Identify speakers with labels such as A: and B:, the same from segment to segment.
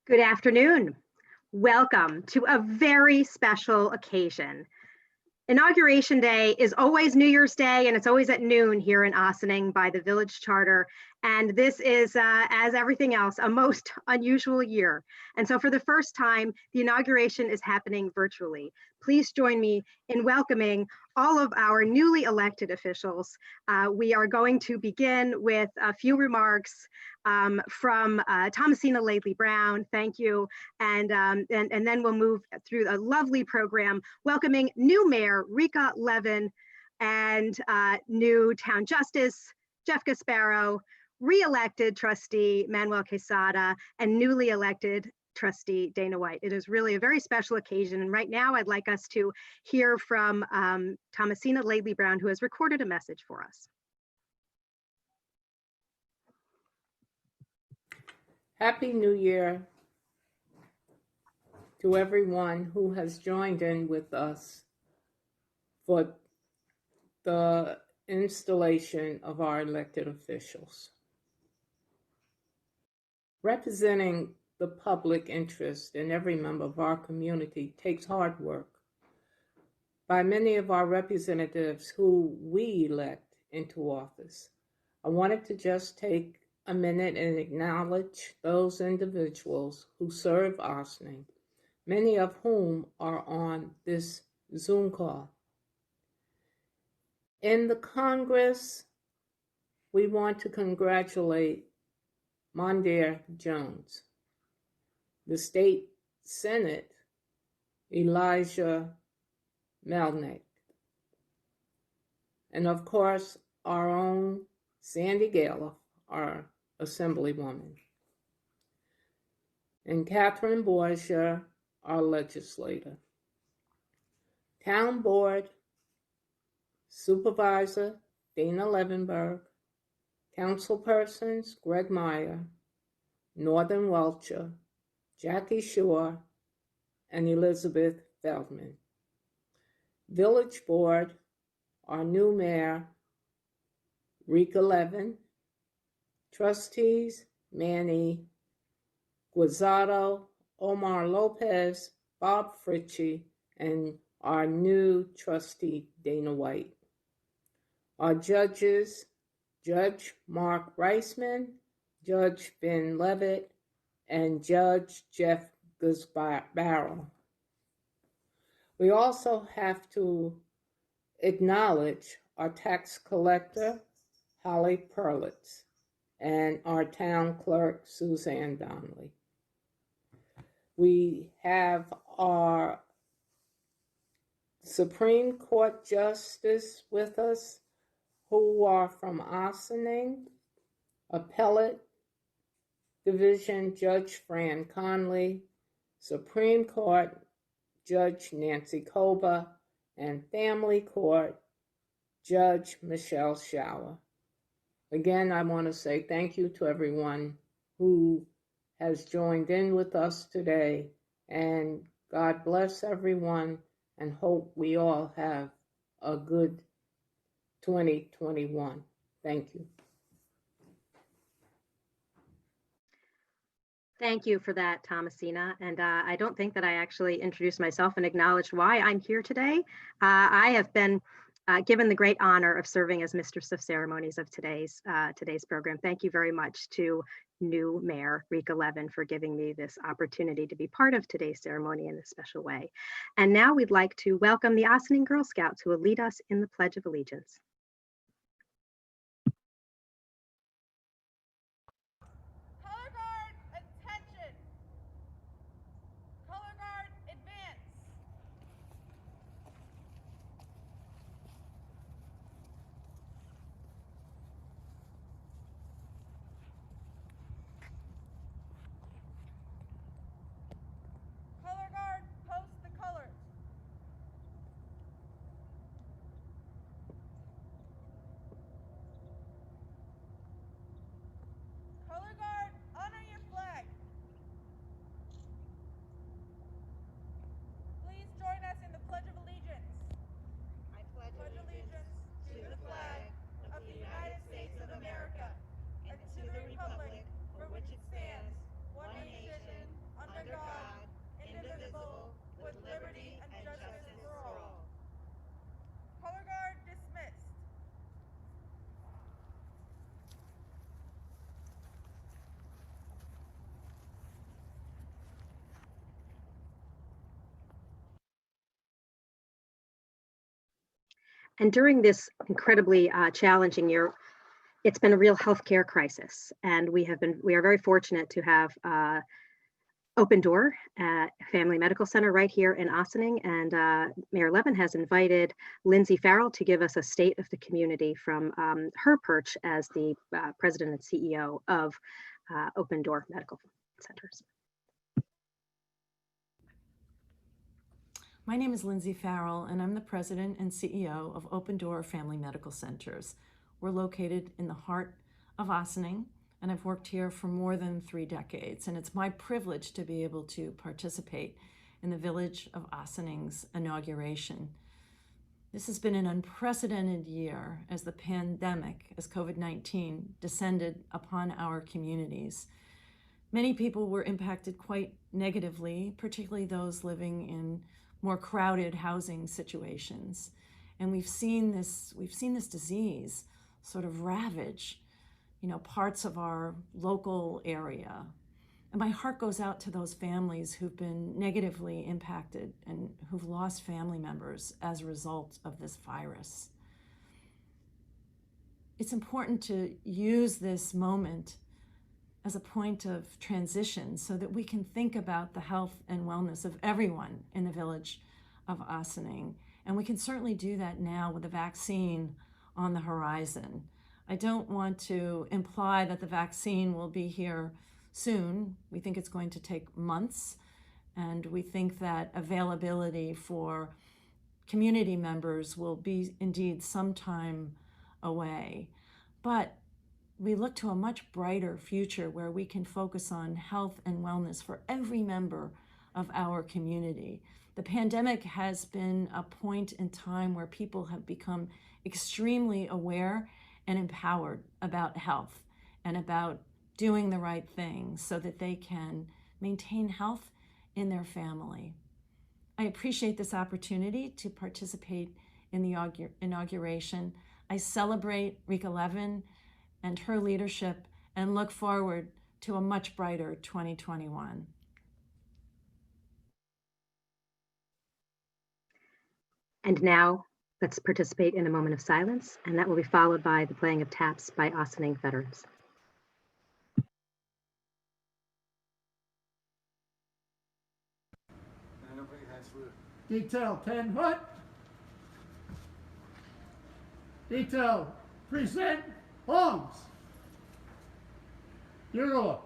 A: Good afternoon. Welcome to a very special occasion. Inauguration Day is always New Year's Day, and it's always at noon here in Ossining by the Village Charter. And this is, as everything else, a most unusual year. And so for the first time, the inauguration is happening virtually. Please join me in welcoming all of our newly elected officials. We are going to begin with a few remarks from Thomasina Laidley Brown, thank you. And then we'll move through a lovely program welcoming new Mayor Rika Levin and new Town Justice Jeff Gasparo, re-elected trustee Manuel Quesada, and newly elected trustee Dana White. It is really a very special occasion. And right now I'd like us to hear from Thomasina Laidley Brown, who has recorded a message for us.
B: Happy New Year to everyone who has joined in with us for the installation of our elected officials. Representing the public interest in every member of our community takes hard work by many of our representatives who we elect into office. I wanted to just take a minute and acknowledge those individuals who serve Ossining, many of whom are on this Zoom call. In the Congress, we want to congratulate Mondaire Jones. The State Senate, Elijah Melnick. And of course, our own Sandy Gala, our Assemblywoman. And Catherine Borgia, our legislator. Town Board Supervisor Dana Levenberg, Councilpersons Greg Meyer, Northern Welcher, Jackie Shore, and Elizabeth Feldman. Village Board, our new mayor, Rika Levin, trustees Manny Guizzato, Omar Lopez, Bob Fritchie, and our new trustee Dana White. Our judges, Judge Mark Reisman, Judge Ben Levitt, and Judge Jeff Gasparo. We also have to acknowledge our tax collector, Holly Perlitz, and our town clerk, Suzanne Donnelly. We have our Supreme Court Justice with us, who are from Ossining, Appellate Division Judge Fran Conley, Supreme Court Judge Nancy Koba, and Family Court Judge Michelle Schauer. Again, I want to say thank you to everyone who has joined in with us today, and God bless everyone, and hope we all have a good 2021. Thank you.
A: Thank you for that, Thomasina. And I don't think that I actually introduced myself and acknowledged why I'm here today. I have been given the great honor of serving as Mistress of Ceremonies of today's program. Thank you very much to new Mayor Rika Levin for giving me this opportunity to be part of today's ceremony in this special way. And now we'd like to welcome the Ossining Girl Scouts who will lead us in the Pledge of Allegiance. And during this incredibly challenging year, it's been a real healthcare crisis. And we are very fortunate to have Open Door Family Medical Center right here in Ossining. And Mayor Levin has invited Lindsay Farrell to give us a state of the community from her perch as the president and CEO of Open Door Medical Centers.
C: My name is Lindsay Farrell, and I'm the president and CEO of Open Door Family Medical Centers. We're located in the heart of Ossining, and I've worked here for more than 3 decades, and it's my privilege to be able to participate in the Village of Ossining's inauguration. This has been an unprecedented year as the pandemic, as COVID-19, descended upon our communities. Many people were impacted quite negatively, particularly those living in more crowded housing situations. And we've seen this disease sort of ravage, parts of our local area. And my heart goes out to those families who've been negatively impacted and who've lost family members as a result of this virus. It's important to use this moment as a point of transition so that we can think about the health and wellness of everyone in the Village of Ossining. And we can certainly do that now with a vaccine on the horizon. I don't want to imply that the vaccine will be here soon. We think it's going to take months, and we think that availability for community members will be indeed some time away. But we look to a much brighter future where we can focus on health and wellness for every member of our community. The pandemic has been a point in time where people have become extremely aware and empowered about health and about doing the right thing so that they can maintain health in their family. I appreciate this opportunity to participate in the inauguration. I celebrate Rika Levin and her leadership and look forward to a much brighter 2021.
A: And now let's participate in a moment of silence, and that will be followed by the playing of taps by Ossining veterans.
D: Detail 10 what? Detail present arms. Bureau.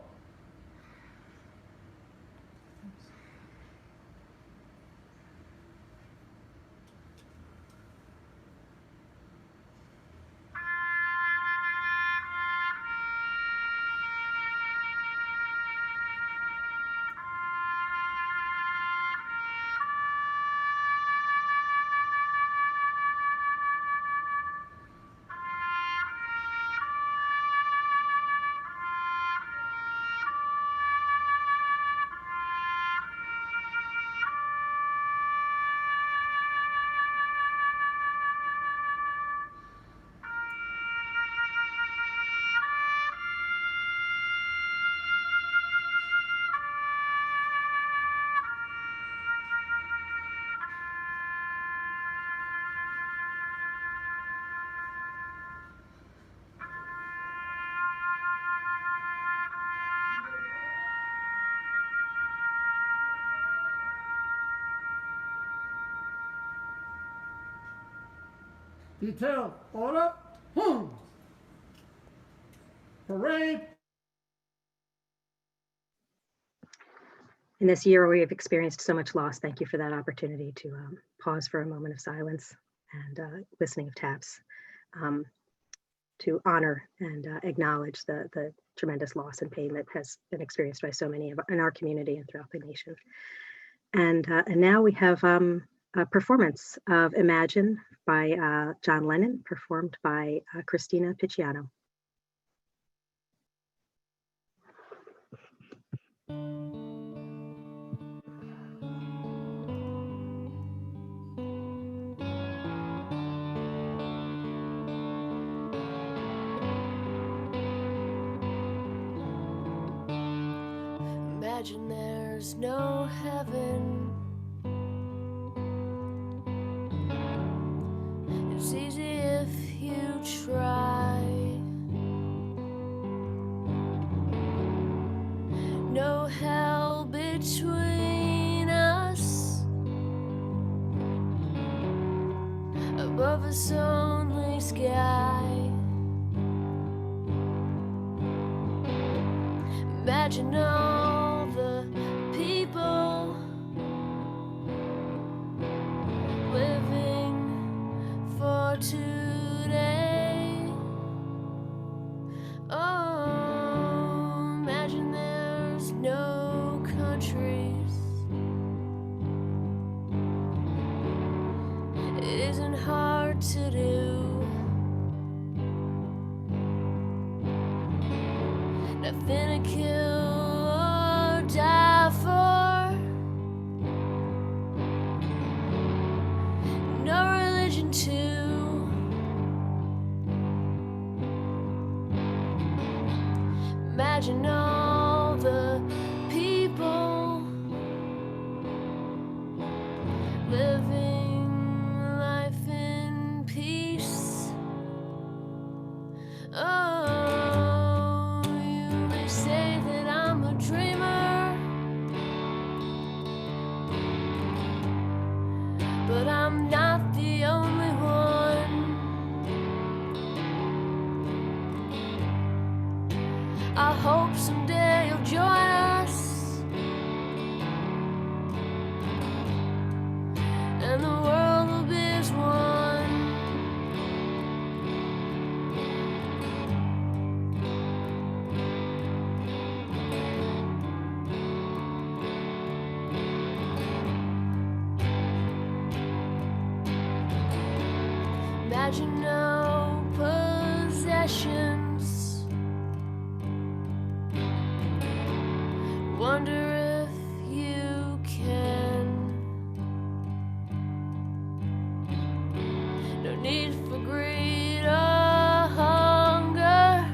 D: Detail order. Parade.
A: In this year, we have experienced so much loss. Thank you for that opportunity to pause for a moment of silence and listening of taps to honor and acknowledge the tremendous loss and pain that has been experienced by so many in our community and throughout the nation. And now we have a performance of Imagine by John Lennon, performed by Christina Picciano.
E: Imagine there's no heaven. It's easy this only sky. Imagine all the people living for today. Oh, imagine there's no countries. It isn't hard to do. Nothing to kill or die for. No religion too. Imagine all the people living life in peace. Oh, you may say that I'm a dreamer, but I'm not the only one. I hope someday you'll join us, and the world will be as one. Imagine no possessions. Wonder if you can. No need for greed or hunger.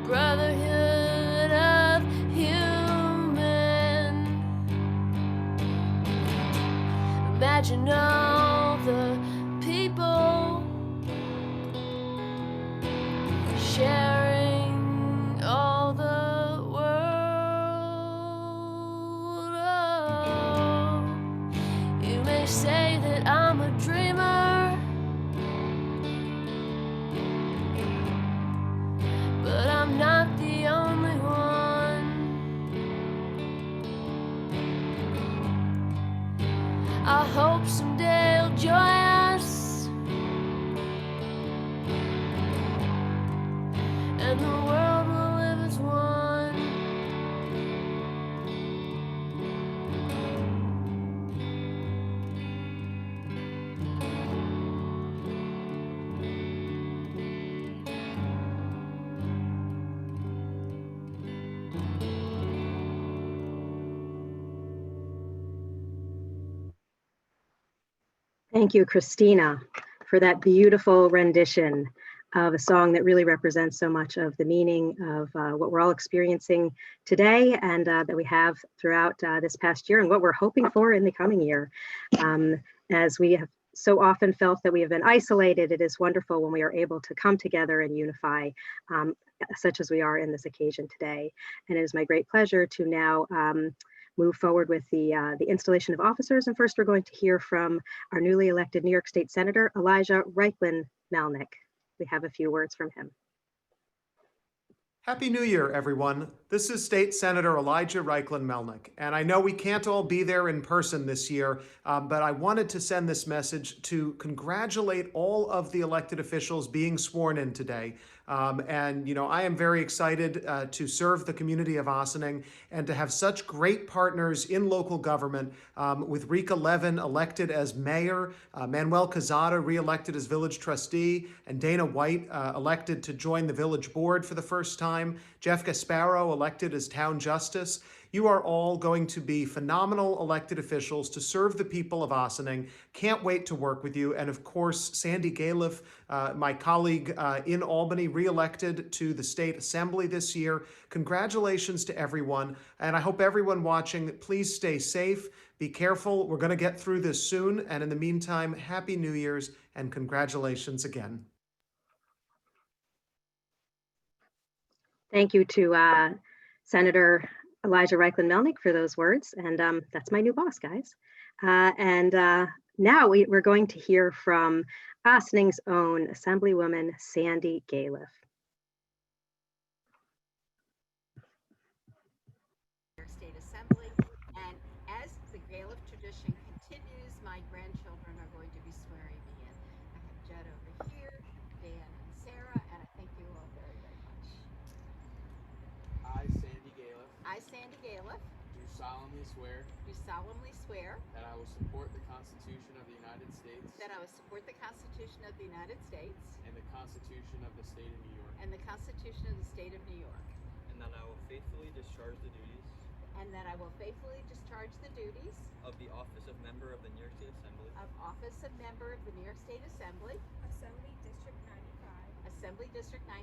E: Brotherhood of human. Imagine all the people sharing all the world. Oh, you may say that I'm a dreamer, but I'm not the only one. I hope someday you'll join us, and the world will live as one.
A: Thank you, Christina, for that beautiful rendition of a song that really represents so much of the meaning of what we're all experiencing today and that we have throughout this past year and what we're hoping for in the coming year. As we have so often felt that we have been isolated, it is wonderful when we are able to come together and unify, such as we are in this occasion today. And it is my great pleasure to now move forward with the installation of officers. And first, we're going to hear from our newly elected New York State Senator, Elijah Reichlin-Melnick. We have a few words from him.
F: Happy New Year, everyone. This is State Senator Elijah Reichlin-Melnick, and I know we can't all be there in person this year, but I wanted to send this message to congratulate all of the elected officials being sworn in today. And, you know, I am very excited to serve the community of Ossining and to have such great partners in local government with Rika Levin elected as mayor, Manuel Cazada re-elected as village trustee, and Dana White elected to join the village board for the first time, Jeff Gasparo elected as town justice. You are all going to be phenomenal elected officials to serve the people of Ossining. Can't wait to work with you. And of course, Sandy Galiff, my colleague in Albany, re-elected to the state assembly this year. Congratulations to everyone. And I hope everyone watching, please stay safe, be careful. We're going to get through this soon. And in the meantime, Happy New Year's and congratulations again.
A: Thank you to Senator Elijah Reichlin-Melnick for those words. And that's my new boss, guys. Now we're going to hear from Ossning's own Assemblywoman Sandy Galiff.
G: State Assembly, and as the Galiff tradition continues, my grandchildren are going to be swearing me in. I have Judd over here, Dan and Sarah, and I thank you all very, very much.
H: I, Sandy Galiff,
G: I, Sandy Galiff,
H: do solemnly swear
G: that
H: I will support the Constitution of the United States
G: I will support the Constitution of the United States
H: and the Constitution of the State of New York,
G: and the Constitution of the State of New York,
I: and that I will faithfully discharge the duties of the office of member of the New York State Assembly
J: Assembly District 95,
G: Assembly District 95,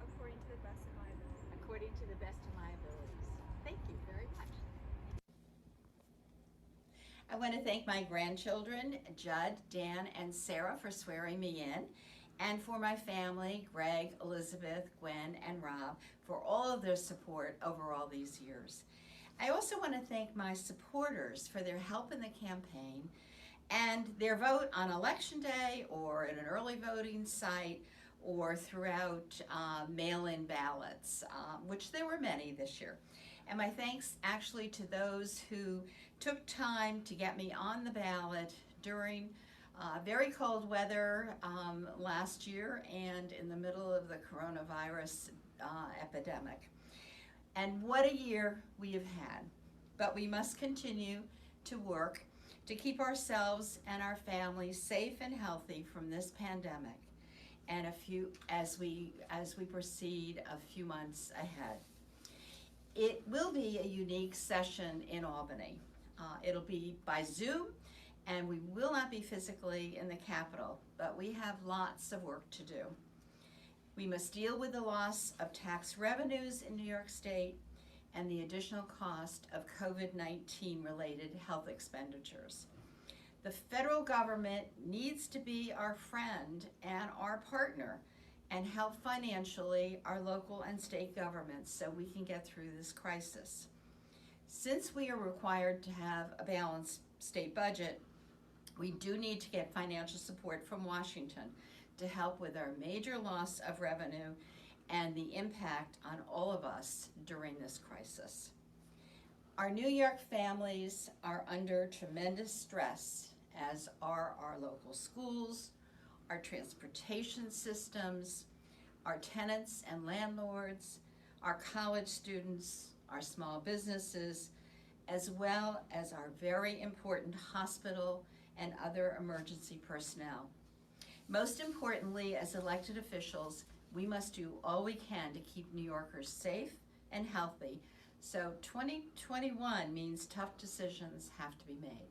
J: according to the best of my ability.
G: according to the best of my abilities. Thank you very much. I want to thank my grandchildren, Judd, Dan, and Sarah, for swearing me in, and for my family, Greg, Elizabeth, Gwen, and Rob, for all of their support over all these years. I also want to thank my supporters for their help in the campaign and their vote on Election Day or at an early voting site or throughout mail-in ballots, which there were many this year. And my thanks actually to those who took time to get me on the ballot during very cold weather last year and in the middle of the coronavirus epidemic. And what a year we have had. But we must continue to work to keep ourselves and our families safe and healthy from this pandemic, and as we proceed a few months ahead. It will be a unique session in Albany. It'll be by Zoom, and we will not be physically in the Capitol, but we have lots of work to do. We must deal with the loss of tax revenues in New York State and the additional cost of COVID-19 related health expenditures. The federal government needs to be our friend and our partner and help financially our local and state governments so we can get through this crisis. Since we are required to have a balanced state budget, we do need to get financial support from Washington to help with our major loss of revenue and the impact on all of us during this crisis. Our New York families are under tremendous stress, as are our local schools, our transportation systems, our tenants and landlords, our college students, our small businesses, as well as our very important hospital and other emergency personnel. Most importantly, as elected officials, we must do all we can to keep New Yorkers safe and healthy. So 2021 means tough decisions have to be made.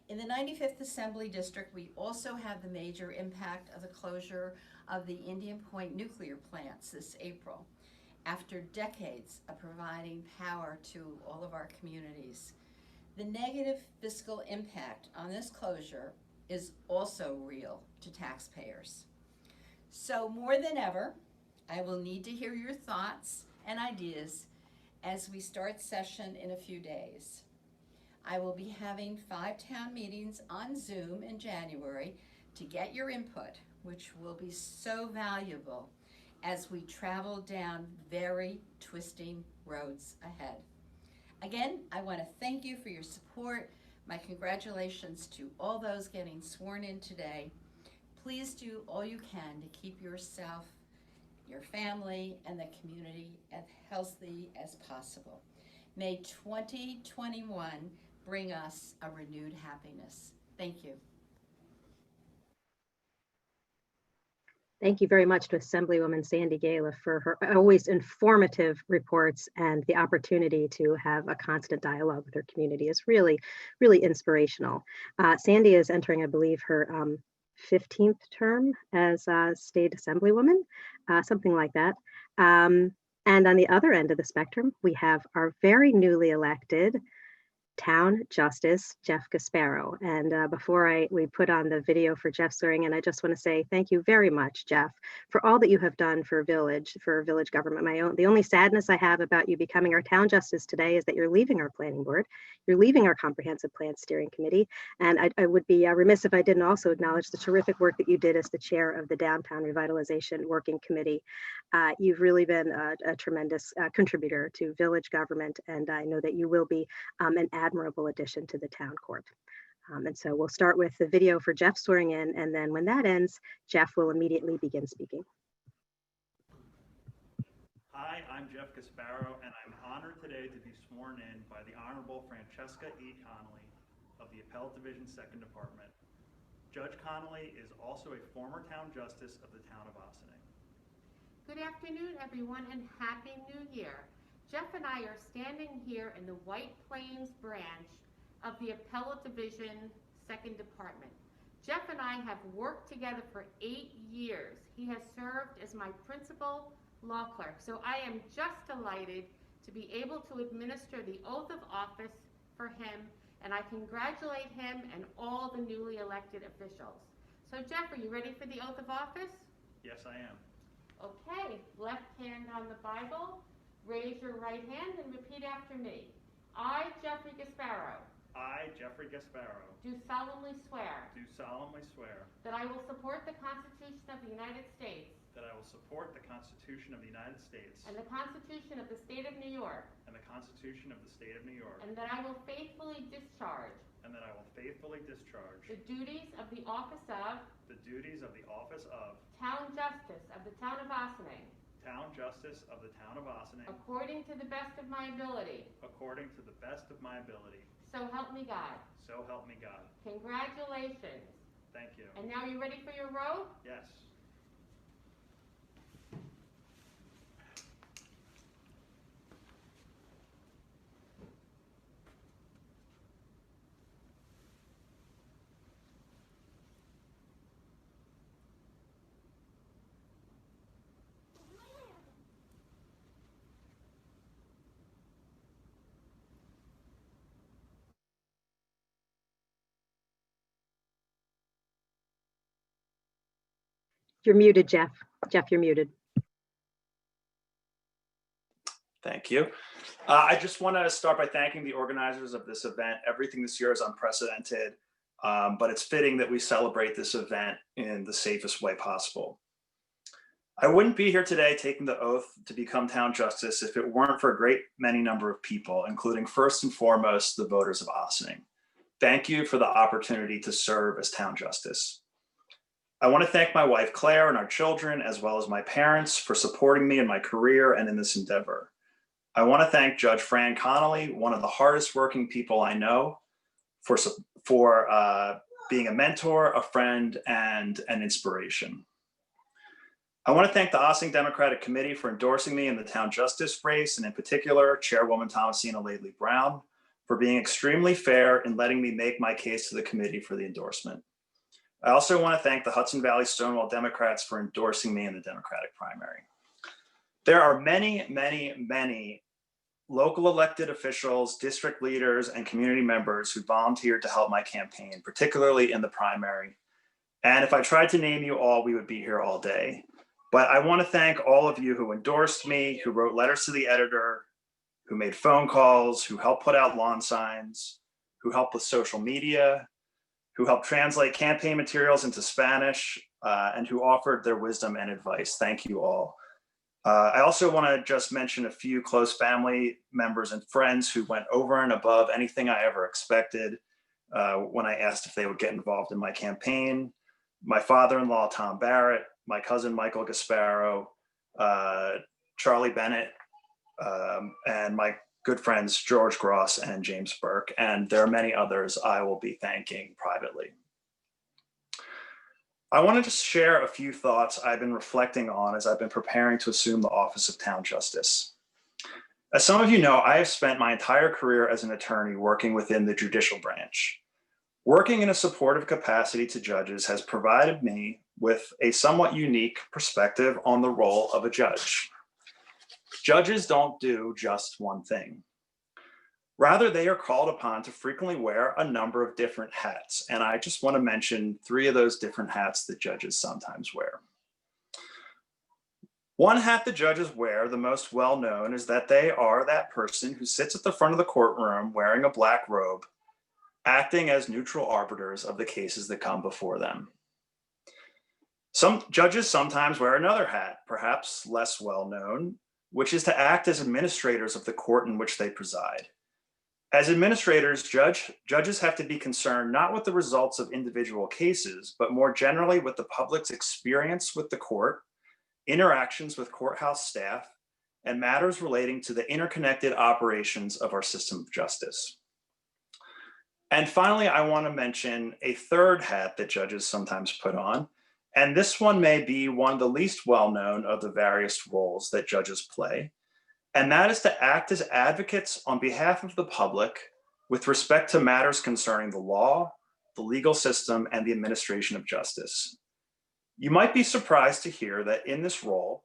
G: In the 95th Assembly District, we also have the major impact of the closure of the Indian Point nuclear plants this April, after decades of providing power to all of our communities. The negative fiscal impact on this closure is also real to taxpayers. So more than ever, I will need to hear your thoughts and ideas as we start session in a few days. I will be having 5 town meetings on Zoom in January to get your input, which will be so valuable as we travel down very twisting roads ahead. Again, I want to thank you for your support. My congratulations to all those getting sworn in today. Please do all you can to keep yourself, your family, and the community as healthy as possible. May 2021 bring us a renewed happiness. Thank you.
A: Thank you very much to Assemblywoman Sandy Galiff for her always informative reports, and the opportunity to have a constant dialogue with her community is really, really inspirational. Sandy is entering, I believe, her 15th term as state Assemblywoman, something like that. And on the other end of the spectrum, we have our very newly elected Town Justice Jeff Gasparo. And before we put on the video for Jeff swearing in, I just want to say thank you very much, Jeff, for all that you have done for village government. The only sadness I have about you becoming our town justice today is that you're leaving our planning board, you're leaving our comprehensive plan steering committee, and I would be remiss if I didn't also acknowledge the terrific work that you did as the chair of the Downtown Revitalization Working Committee. You've really been a tremendous contributor to village government, and I know that you will be an admirable addition to the town court. And so we'll start with the video for Jeff swearing in, and then when that ends, Jeff will immediately begin speaking.
K: Hi, I'm Jeff Gasparo, and I'm honored today to be sworn in by the Honorable Francesca E. Connolly of the Appellate Division 2nd Department. Judge Connolly is also a former town justice of the town of Ossining.
L: Good afternoon, everyone, and Happy New Year. Jeff and I are standing here in the White Plains branch of the Appellate Division 2nd Department. Jeff and I have worked together for 8 years. He has served as my principal law clerk, so I am just delighted to be able to administer the oath of office for him, and I congratulate him and all the newly elected officials. So Jeff, are you ready for the oath of office?
K: Yes, I am.
L: Okay, left hand on the Bible. Raise your right hand and repeat after me. I, Jeffrey Gasparo,
K: I, Jeffrey Gasparo,
L: do solemnly swear
K: that
L: I will support the Constitution of the United States
K: I will support the Constitution of the United States
L: and the Constitution of the State of New York,
K: and the Constitution of the State of New York,
L: and that I will faithfully discharge the duties of the office of Town Justice of the Town of Ossining, according to the best of my ability. So help me God. Congratulations.
K: Thank you.
L: And now you ready for your robe?
K: Yes.
A: You're muted, Jeff. Jeff, you're muted.
K: Thank you. I just want to start by thanking the organizers of this event. Everything this year is unprecedented, but it's fitting that we celebrate this event in the safest way possible. I wouldn't be here today taking the oath to become town justice if it weren't for a great many number of people, including first and foremost, the voters of Ossining. Thank you for the opportunity to serve as town justice. I want to thank my wife, Claire, and our children, as well as my parents, for supporting me in my career and in this endeavor. I want to thank Judge Fran Connolly, one of the hardest working people I know, for being a mentor, a friend, and an inspiration. I want to thank the Ossining Democratic Committee for endorsing me in the town justice race, and in particular, Chairwoman Thomasina Laidley Brown, for being extremely fair in letting me make my case to the committee for the endorsement. I also want to thank the Hudson Valley Stonewall Democrats for endorsing me in the Democratic primary. There are many, many, many local elected officials, district leaders, and community members who volunteered to help my campaign, particularly in the primary. And if I tried to name you all, we would be here all day. But I want to thank all of you who endorsed me, who wrote letters to the editor, who made phone calls, who helped put out lawn signs, who helped with social media, who helped translate campaign materials into Spanish, and who offered their wisdom and advice. Thank you all. I also want to just mention a few close family members and friends who went over and above anything I ever expected when I asked if they would get involved in my campaign. My father-in-law, Tom Barrett, my cousin, Michael Gasparo, Charlie Bennett, and my good friends, George Gross and James Burke, and there are many others I will be thanking privately. I want to just share a few thoughts I've been reflecting on as I've been preparing to assume the office of town justice. As some of you know, I have spent my entire career as an attorney working within the judicial branch. Working in a supportive capacity to judges has provided me with a somewhat unique perspective on the role of a judge. Judges don't do just one thing. Rather, they are called upon to frequently wear a number of different hats. And I just want to mention 3 of those different hats that judges sometimes wear. One hat that judges wear, the most well-known, is that they are that person who sits at the front of the courtroom wearing a black robe, acting as neutral arbiters of the cases that come before them. Some judges sometimes wear another hat, perhaps less well-known, which is to act as administrators of the court in which they preside. As administrators, judges have to be concerned not with the results of individual cases, but more generally with the public's experience with the court, interactions with courthouse staff, and matters relating to the interconnected operations of our system of justice. And finally, I want to mention a third hat that judges sometimes put on, and this one may be one of the least well-known of the various roles that judges play. And that is to act as advocates on behalf of the public with respect to matters concerning the law, the legal system, and the administration of justice. You might be surprised to hear that in this role,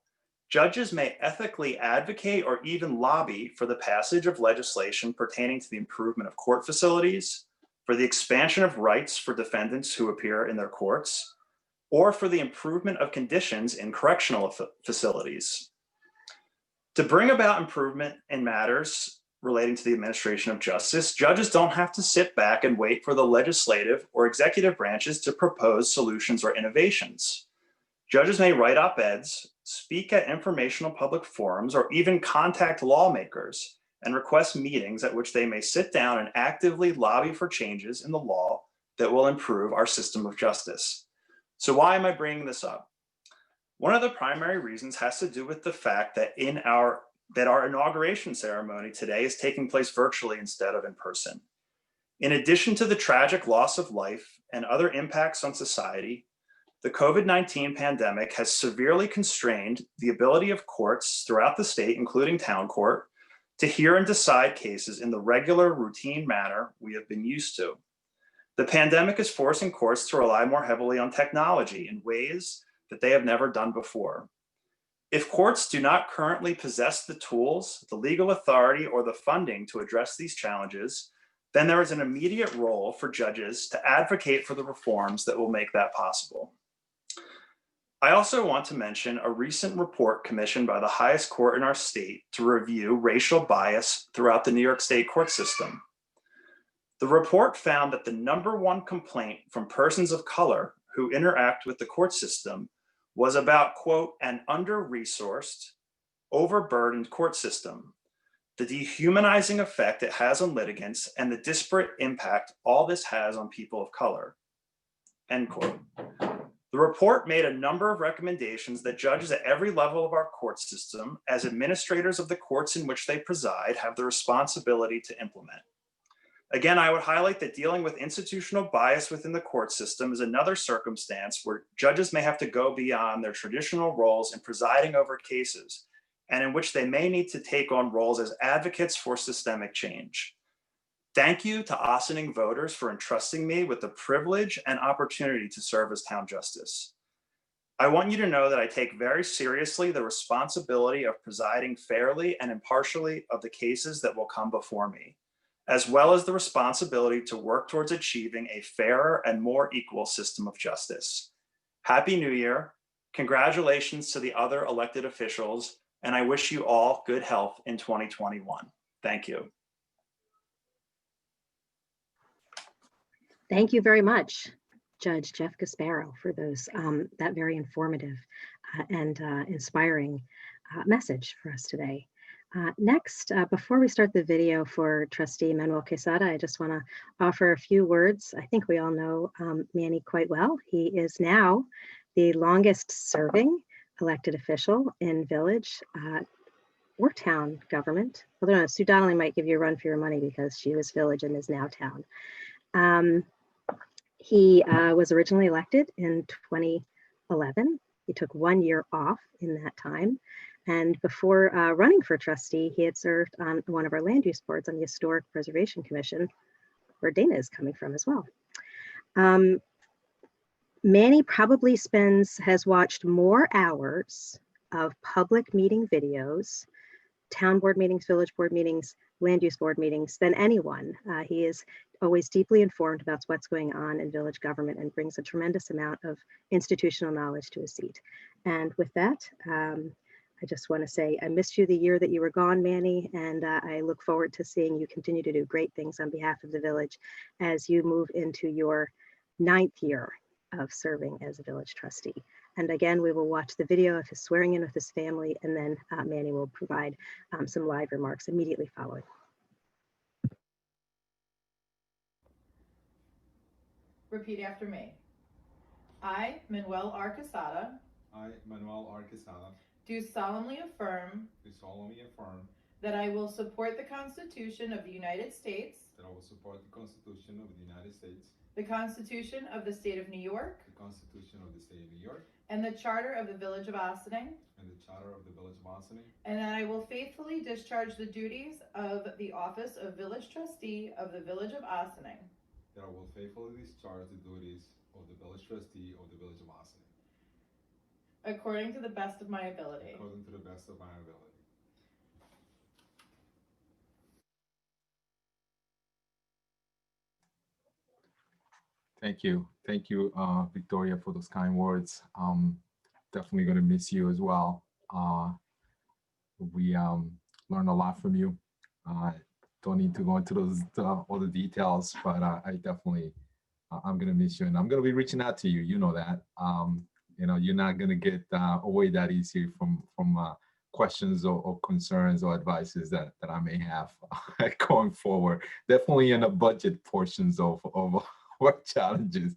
K: judges may ethically advocate or even lobby for the passage of legislation pertaining to the improvement of court facilities, for the expansion of rights for defendants who appear in their courts, or for the improvement of conditions in correctional facilities. To bring about improvement in matters relating to the administration of justice, judges don't have to sit back and wait for the legislative or executive branches to propose solutions or innovations. Judges may write op-eds, speak at informational public forums, or even contact lawmakers and request meetings at which they may sit down and actively lobby for changes in the law that will improve our system of justice. So why am I bringing this up? One of the primary reasons has to do with the fact that our inauguration ceremony today is taking place virtually instead of in person. In addition to the tragic loss of life and other impacts on society, the COVID-19 pandemic has severely constrained the ability of courts throughout the state, including town court, to hear and decide cases in the regular, routine manner we have been used to. The pandemic is forcing courts to rely more heavily on technology in ways that they have never done before. If courts do not currently possess the tools, the legal authority, or the funding to address these challenges, then there is an immediate role for judges to advocate for the reforms that will make that possible. I also want to mention a recent report commissioned by the highest court in our state to review racial bias throughout the New York State court system. The report found that the #1 complaint from persons of color who interact with the court system was about, quote, an under-resourced, overburdened court system, the dehumanizing effect it has on litigants, and the disparate impact all this has on people of color, end quote. The report made a number of recommendations that judges at every level of our court system, as administrators of the courts in which they preside, have the responsibility to implement. Again, I would highlight that dealing with institutional bias within the court system is another circumstance where judges may have to go beyond their traditional roles in presiding over cases, and in which they may need to take on roles as advocates for systemic change. Thank you to Ossining voters for entrusting me with the privilege and opportunity to serve as town justice. I want you to know that I take very seriously the responsibility of presiding fairly and impartially of the cases that will come before me, as well as the responsibility to work towards achieving a fairer and more equal system of justice. Happy New Year. Congratulations to the other elected officials, and I wish you all good health in 2021. Thank you.
A: Thank you very much, Judge Jeff Gasparo, for those that very informative and inspiring message for us today. Next, before we start the video for Trustee Manuel Quesada, I just want to offer a few words. I think we all know Manny quite well. He is now the longest serving elected official in village or town government. Although Sue Donnelly might give you a run for your money because she was village and is now town. He was originally elected in 2011. He took 1 year off in that time. And before running for trustee, he had served on one of our land use boards on the Historic Preservation Commission, where Dana is coming from as well. Manny probably has watched more hours of public meeting videos, town board meetings, village board meetings, land use board meetings than anyone. He is always deeply informed about what's going on in village government and brings a tremendous amount of institutional knowledge to his seat. And with that, I just want to say I missed you the year that you were gone, Manny, and I look forward to seeing you continue to do great things on behalf of the village as you move into your 9th year of serving as a village trustee. And again, we will watch the video of his swearing in with his family, and then Manny will provide some live remarks immediately following.
M: Repeat after me. I, Manuel R. Quesada,
N: I, Manuel R. Quesada,
M: do solemnly affirm that I will support the Constitution of the United States,
N: that I will support the Constitution of the United States,
M: the Constitution of the State of New York,
N: the Constitution of the State of New York,
M: and the Charter of the Village of Ossining,
N: and the Charter of the Village of Ossining,
M: and that I will faithfully discharge the duties of the office of Village Trustee of the Village of Ossining,
N: that I will faithfully discharge the duties of the Village Trustee of the Village of Ossining,
M: according to the best of my ability.
N: according to the best of my ability.
O: Thank you. Thank you, Victoria, for those kind words. Definitely going to miss you as well. We learned a lot from you. Don't need to go into those all the details, but I definitely, I'm going to miss you, and I'm going to be reaching out to you. You know that. You know, you're not going to get away that easy from questions or concerns or advices that I may have going forward. Definitely in the budget portions of work challenges.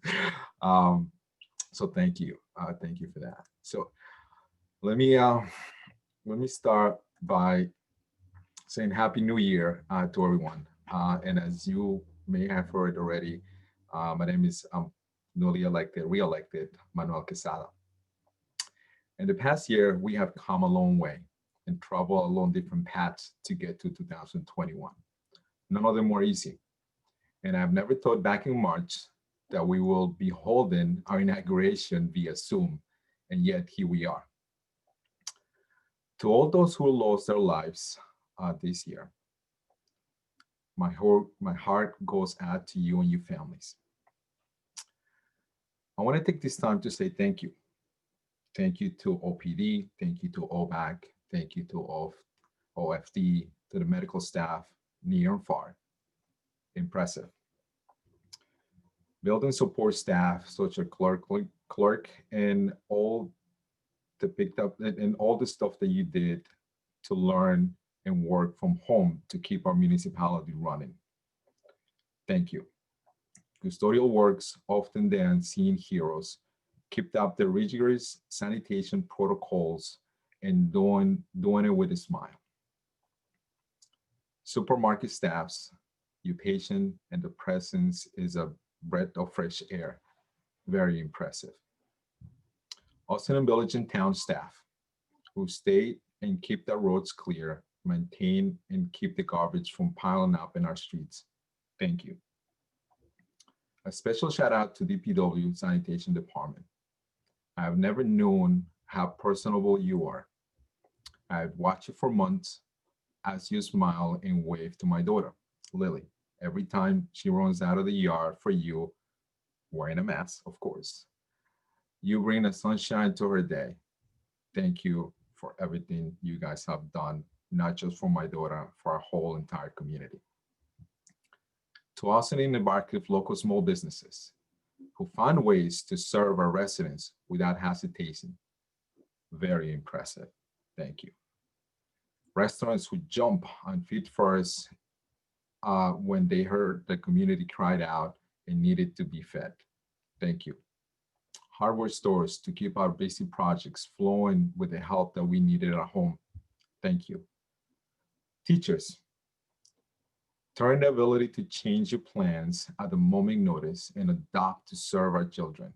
O: So thank you for that. So let me start by saying Happy New Year to everyone. And as you may have heard already, my name is newly elected, re-elected Manuel Quesada. In the past year, we have come a long way and traveled along different paths to get to 2021. None of them were easy. And I've never thought back in March that we will be holding our inauguration via Zoom, and yet here we are. To all those who lost their lives this year, my heart goes out to you and your families. I want to take this time to say thank you. Thank you to OPD, thank you to OVAC, thank you to OFD, to the medical staff, near and far. Impressive. Building support staff, such as clerk, and all the picked up and all the stuff that you did to learn and work from home to keep our municipality running. Thank you. Custodial works, often the unseen heroes, kept up the rigorous sanitation protocols and doing it with a smile. Supermarket staffs, your patience and the presence is a breath of fresh air. Very impressive. Austin Village and Town staff who stayed and keep the roads clear, maintain and keep the garbage from piling up in our streets. Thank you. A special shout out to DPW Sanitation Department. I have never known how personable you are. I've watched you for months as you smile and wave to my daughter, Lily, every time she runs out of the yard for you, wearing a mask, of course. You bring the sunshine to her day. Thank you for everything you guys have done, not just for my daughter, for our whole entire community. To Austin and Barcliff local small businesses who find ways to serve our residents without hesitation. Very impressive. Thank you. Restaurants who jump on feet first when they heard the community cried out and needed to be fed. Thank you. Hardware stores to keep our basic projects flowing with the help that we needed at home. Thank you. Teachers, turn the ability to change your plans at the moment notice and adopt to serve our children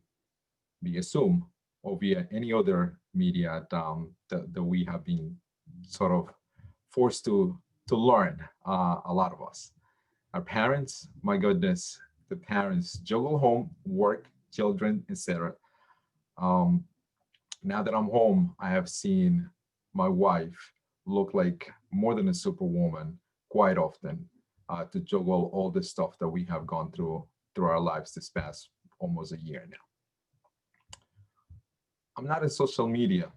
O: via Zoom or via any other media that we have been sort of forced to learn, a lot of us. Our parents, my goodness, the parents juggle home, work, children, etc. Now that I'm home, I have seen my wife look like more than a superwoman, quite often to juggle all the stuff that we have gone through our lives this past almost a year now. I'm not a social media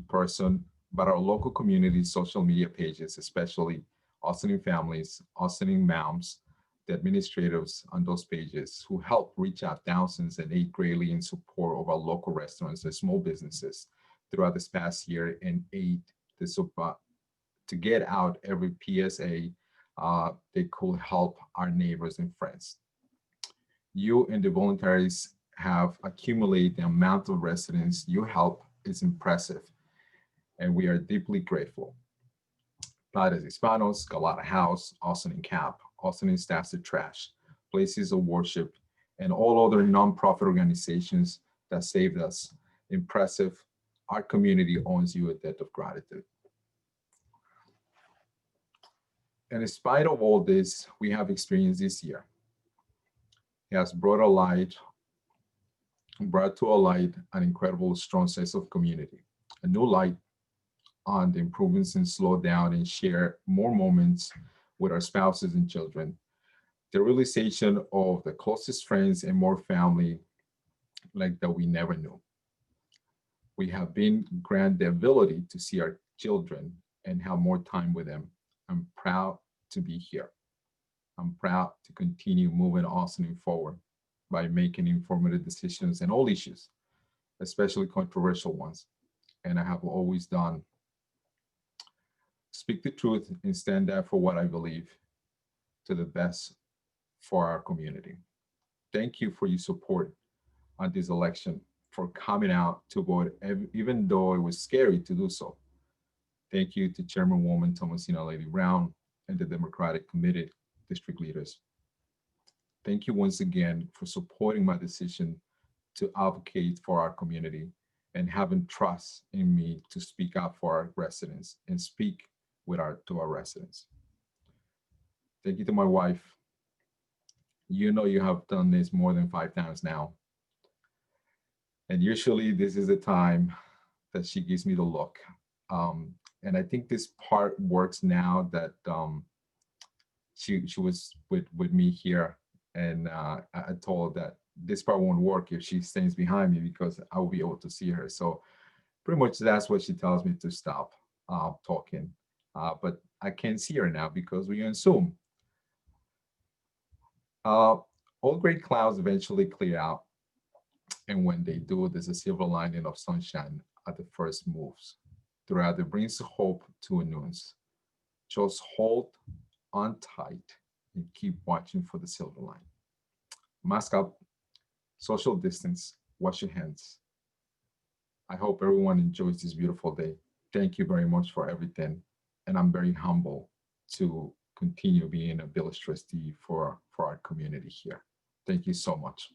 O: person, but our local community social media pages, especially Austining families, Austining moms, the administrators on those pages who help reach out thousands and aid greatly in support of our local restaurants and small businesses throughout this past year and aid to get out every PSA they could help our neighbors and friends. You and the volunteers have accumulated the amount of residents you help is impressive, and we are deeply grateful. Padres Hispanos, Galata House, Austining Camp, Austining Staffs to Trash, Places of Worship, and all other nonprofit organizations that saved us. Impressive. Our community owes you a debt of gratitude. And in spite of all this we have experienced this year, it has brought to a light an incredible strong sense of community, a new light on the improvements in slow down and share more moments with our spouses and children, the realization of the closest friends and more family like that we never knew. We have been granted the ability to see our children and have more time with them. I'm proud to be here. I'm proud to continue moving Austining forward by making informative decisions on all issues, especially controversial ones. And I have always done. Speak the truth and stand up for what I believe to the best for our community. Thank you for your support on this election, for coming out to vote, even though it was scary to do so. Thank you to Chairmanwoman Thomasina Lady Brown and the Democratic Committee district leaders. Thank you once again for supporting my decision to advocate for our community and having trust in me to speak up for our residents and speak to our residents. Thank you to my wife. You know you have done this more than 5 times now. And usually this is the time that she gives me the look. And I think this part works now that she was with me here. And I told her that this part won't work if she stands behind me because I will be able to see her. So pretty much that's what she tells me to stop talking. But I can't see her now because we're on Zoom. All gray clouds eventually clear out. And when they do, there's a silver lining of sunshine at the first moves. Throughout it brings hope to a nuance. Just hold on tight and keep watching for the silver line. Mask up, social distance, wash your hands. I hope everyone enjoys this beautiful day. Thank you very much for everything. And I'm very humble to continue being a village trustee for our community here. Thank you so much.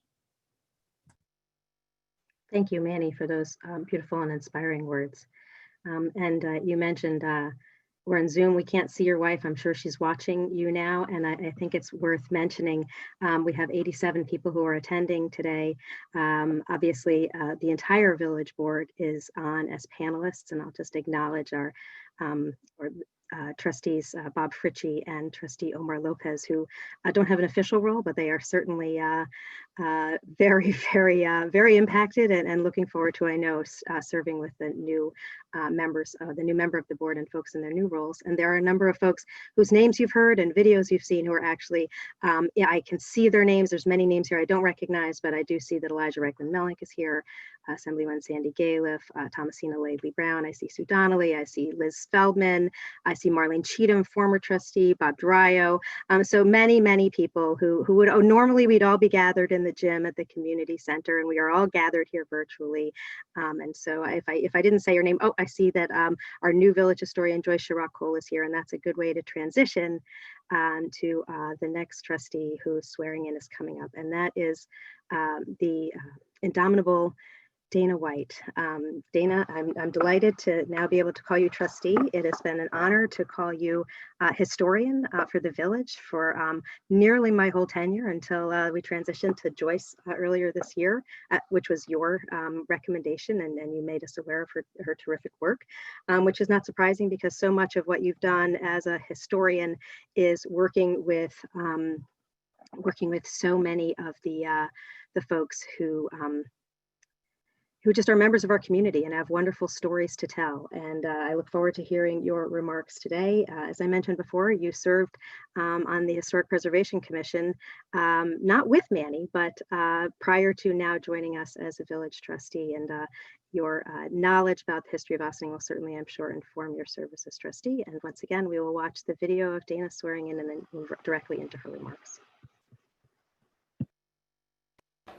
A: Thank you, Manny, for those beautiful and inspiring words. You mentioned we're on Zoom. We can't see your wife. I'm sure she's watching you now. And I think it's worth mentioning, we have 87 people who are attending today. Obviously, the entire village board is on as panelists, and I'll just acknowledge our trustees, Bob Fritchie and trustee Omar Lopez, who don't have an official role, but they are certainly very, very impacted and looking forward to, I know, serving with the new members, the new member of the board and folks in their new roles. And there are a number of folks whose names you've heard and videos you've seen who are actually, I can see their names. There's many names here I don't recognize, but I do see that Elijah Reckland-Melnick is here, Assemblyman Sandy Galiff, Thomasina Laidley Brown. I see Sue Donnelly. I see Liz Feldman. I see Marlene Cheatham, former trustee, Bob Dryo. So many people who would, normally we'd all be gathered in the gym at the community center, and we are all gathered here virtually. And so if I didn't say your name, I see that our new village historian Joyce Chirac Cole is here, and that's a good way to transition to the next trustee whose swearing in is coming up, and that is the indomitable Dana White. Dana, I'm delighted to now be able to call you trustee. It has been an honor to call you historian for the village for nearly my whole tenure until we transitioned to Joyce earlier this year, which was your recommendation, and you made us aware of her terrific work, which is not surprising because so much of what you've done as a historian is working with so many of the folks who just are members of our community and have wonderful stories to tell. And I look forward to hearing your remarks today. As I mentioned before, you served on the Historic Preservation Commission, not with Manny, but prior to now joining us as a village trustee. And your knowledge about the history of Ossining will certainly, I'm sure, inform your service as trustee. And once again, we will watch the video of Dana swearing in and then move directly into her remarks.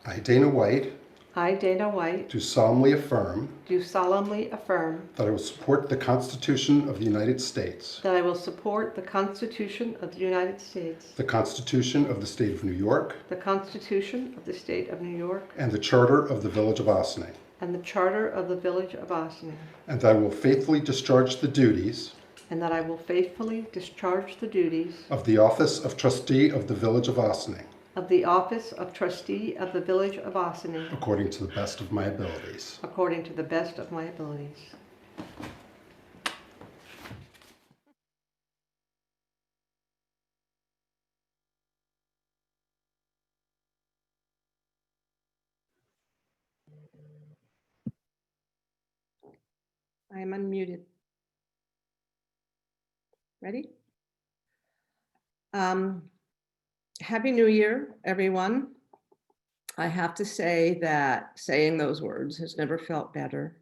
P: I, Dana White,
Q: I, Dana White,
P: do solemnly affirm
Q: that
P: I will support the Constitution of the United States,
Q: I will support the Constitution of the United States,
P: the Constitution of the State of New York,
Q: the Constitution of the State of New York,
P: and the Charter of the Village of Ossining,
Q: and the Charter of the Village of Ossining,
P: and that I will faithfully discharge the duties
Q: and that I will faithfully discharge the duties
P: of the Office of Trustee of the Village of Ossining
Q: of the Office of Trustee of the Village of Ossining
P: according to the best of my abilities.
Q: according to the best of my abilities. I am unmuted. Ready? Happy New Year, everyone. I have to say that saying those words has never felt better.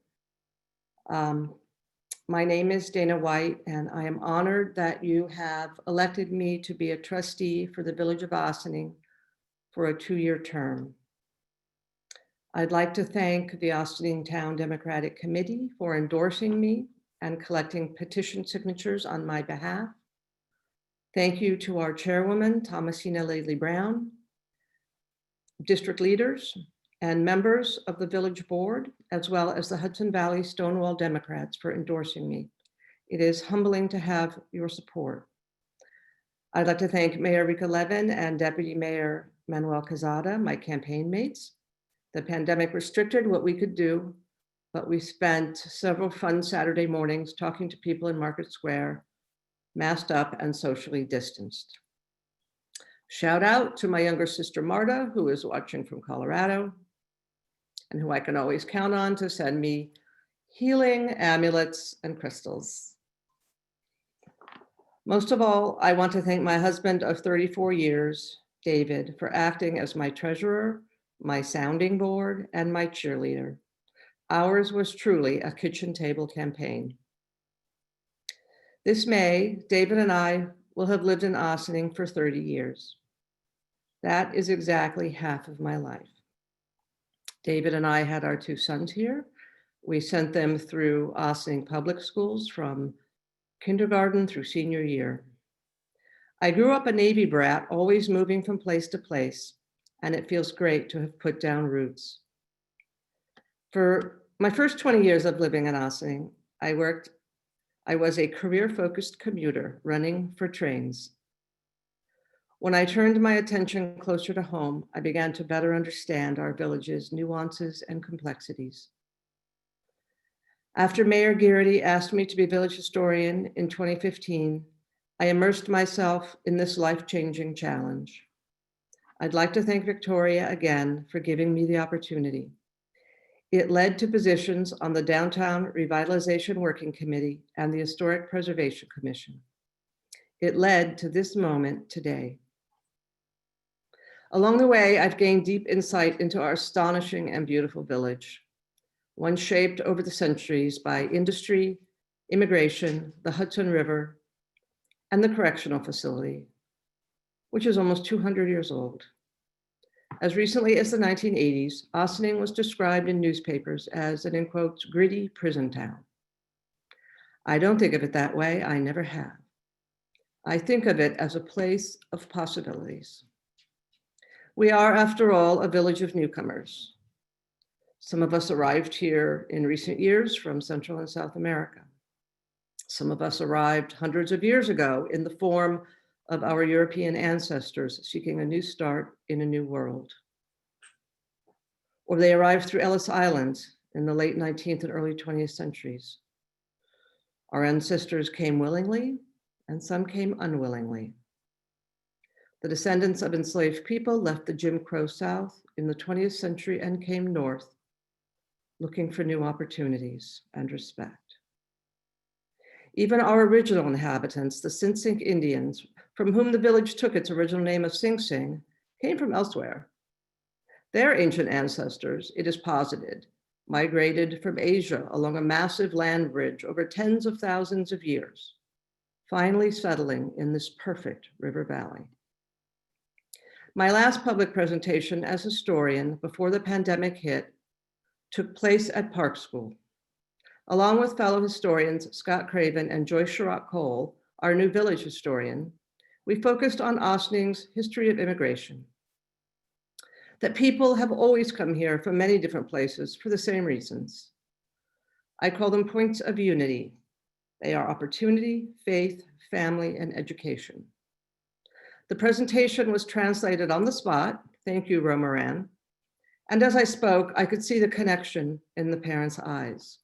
Q: My name is Dana White, and I am honored that you have elected me to be a trustee for the Village of Ossining for a 2-year term. I'd like to thank the Ossining Town Democratic Committee for endorsing me and collecting petition signatures on my behalf. Thank you to our chairwoman, Thomasina Laley Brown, district leaders, and members of the village board, as well as the Hudson Valley Stonewall Democrats for endorsing me. It is humbling to have your support. I'd like to thank Mayor Rika Levin and Deputy Mayor Manuel Quezada, my campaign mates. The pandemic restricted what we could do, but we spent several fun Saturday mornings talking to people in Market Square, masked up and socially distanced. Shout out to my younger sister, Marta, who is watching from Colorado and who I can always count on to send me healing amulets and crystals. Most of all, I want to thank my husband of 34 years, David, for acting as my treasurer, my sounding board, and my cheerleader. Ours was truly a kitchen table campaign. This May, David and I will have lived in Ossining for 30 years. That is exactly half of my life. David and I had our 2 sons here. We sent them through Ossining public schools from kindergarten through senior year. I grew up a Navy brat, always moving from place to place, and it feels great to have put down roots. For my first 20 years of living in Ossining, I was a career-focused commuter running for trains. When I turned my attention closer to home, I began to better understand our village's nuances and complexities. After Mayor Garrity asked me to be village historian in 2015, I immersed myself in this life-changing challenge. I'd like to thank Victoria again for giving me the opportunity. It led to positions on the Downtown Revitalization Working Committee and the Historic Preservation Commission. It led to this moment today. Along the way, I've gained deep insight into our astonishing and beautiful village, one shaped over the centuries by industry, immigration, the Hudson River, and the correctional facility, which is almost 200 years old. As recently as the 1980s, Ossining was described in newspapers as an, in quotes, gritty prison town. I don't think of it that way. I never have. I think of it as a place of possibilities. We are, after all, a village of newcomers. Some of us arrived here in recent years from Central and South America. Some of us arrived hundreds of years ago in the form of our European ancestors seeking a new start in a new world. Or they arrived through Ellis Island in the late 19th and early 20th centuries. Our ancestors came willingly, and some came unwillingly. The descendants of enslaved people left the Jim Crow South in the 20th century and came north, looking for new opportunities and respect. Even our original inhabitants, the Sinsink Indians, from whom the village took its original name of Sing Sing, came from elsewhere. Their ancient ancestors, it is posited, migrated from Asia along a massive land bridge over tens of thousands of years, finally settling in this perfect river valley. My last public presentation as historian before the pandemic hit took place at Park School. Along with fellow historians Scott Craven and Joyce Sherrock Cole, our new village historian, we focused on Osining's history of immigration. That people have always come here from many different places for the same reasons. I call them points of unity. They are opportunity, faith, family, and education. The presentation was translated on the spot. Thank you, Romaran. And as I spoke, I could see the connection in the parents' eyes.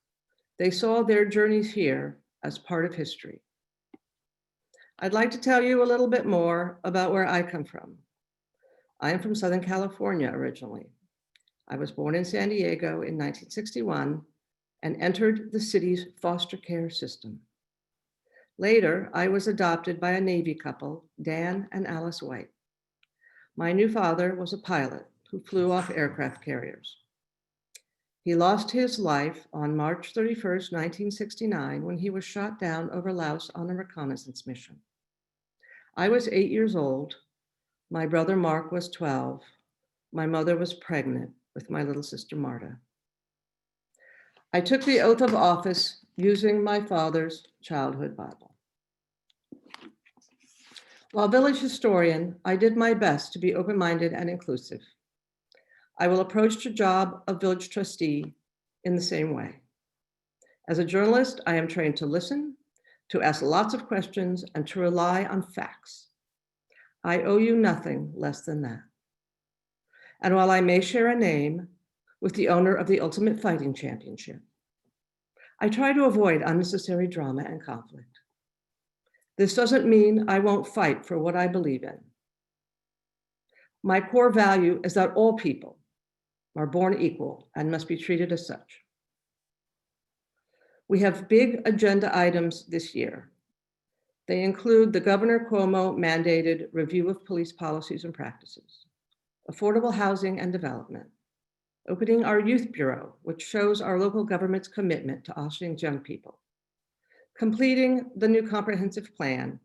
Q: They saw their journeys here as part of history. I'd like to tell you a little bit more about where I come from. I am from Southern California originally. I was born in San Diego in 1961 and entered the city's foster care system. Later, I was adopted by a Navy couple, Dan and Alice White. My new father was a pilot who flew off aircraft carriers. He lost his life on March 31st, 1969, when he was shot down over Laos on a reconnaissance mission. I was 8 years old. My brother Mark was 12. My mother was pregnant with my little sister Marta. I took the oath of office using my father's childhood Bible. While village historian, I did my best to be open-minded and inclusive. I will approach the job of village trustee in the same way. As a journalist, I am trained to listen, to ask lots of questions, and to rely on facts. I owe you nothing less than that. And while I may share a name with the owner of the Ultimate Fighting Championship, I try to avoid unnecessary drama and conflict. This doesn't mean I won't fight for what I believe in. My core value is that all people are born equal and must be treated as such. We have big agenda items this year. They include the Governor Cuomo mandated review of police policies and practices, affordable housing and development, opening our youth bureau, which shows our local government's commitment to Osining's young people, completing the new comprehensive plan,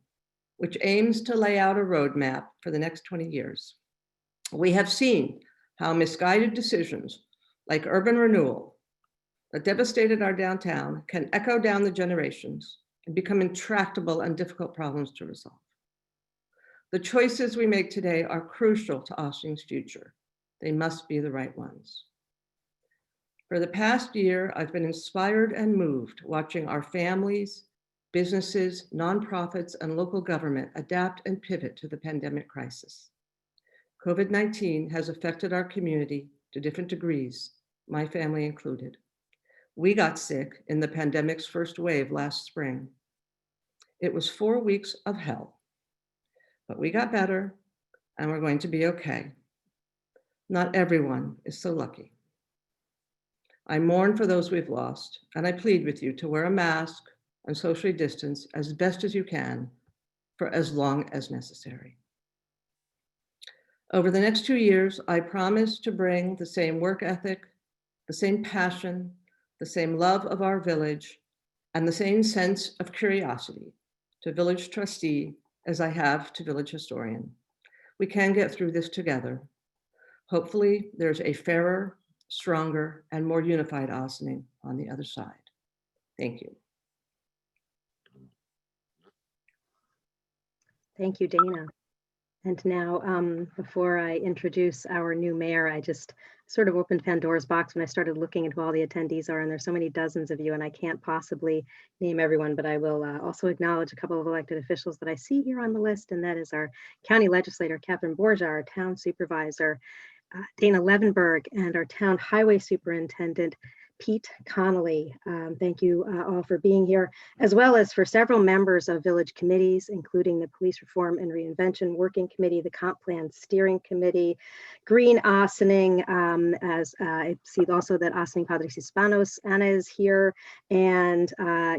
Q: which aims to lay out a roadmap for the next 20 years. We have seen how misguided decisions like urban renewal that devastated our downtown can echo down the generations and become intractable and difficult problems to resolve. The choices we make today are crucial to Osining's future. They must be the right ones. For the past year, I've been inspired and moved watching our families, businesses, nonprofits, and local government adapt and pivot to the pandemic crisis. COVID-19 has affected our community to different degrees, my family included. We got sick in the pandemic's first wave last spring. It was 4 weeks of hell, but we got better and we're going to be okay. Not everyone is so lucky. I mourn for those we've lost, and I plead with you to wear a mask and socially distance as best as you can for as long as necessary. Over the next 2 years, I promise to bring the same work ethic, the same passion, the same love of our village, and the same sense of curiosity to village trustee as I have to village historian. We can get through this together. Hopefully, there's a fairer, stronger, and more unified Ossining on the other side. Thank you.
A: Thank you, Dana. And now, before I introduce our new mayor, I just sort of opened Pandora's box when I started looking at who all the attendees are, and there's so many dozens of you, and I can't possibly name everyone, but I will also acknowledge a couple of elected officials that I see here on the list, and that is our county legislator, Catherine Borja, our town supervisor, Dana Levenberg, and our town highway superintendent, Pete Connolly. Thank you all for being here, as well as for several members of village committees, including the Police Reform and Reinvention Working Committee, the Comp Plan Steering Committee, Green Ossining, as I see also that Ossining Padres Hispanos, Anna is here, and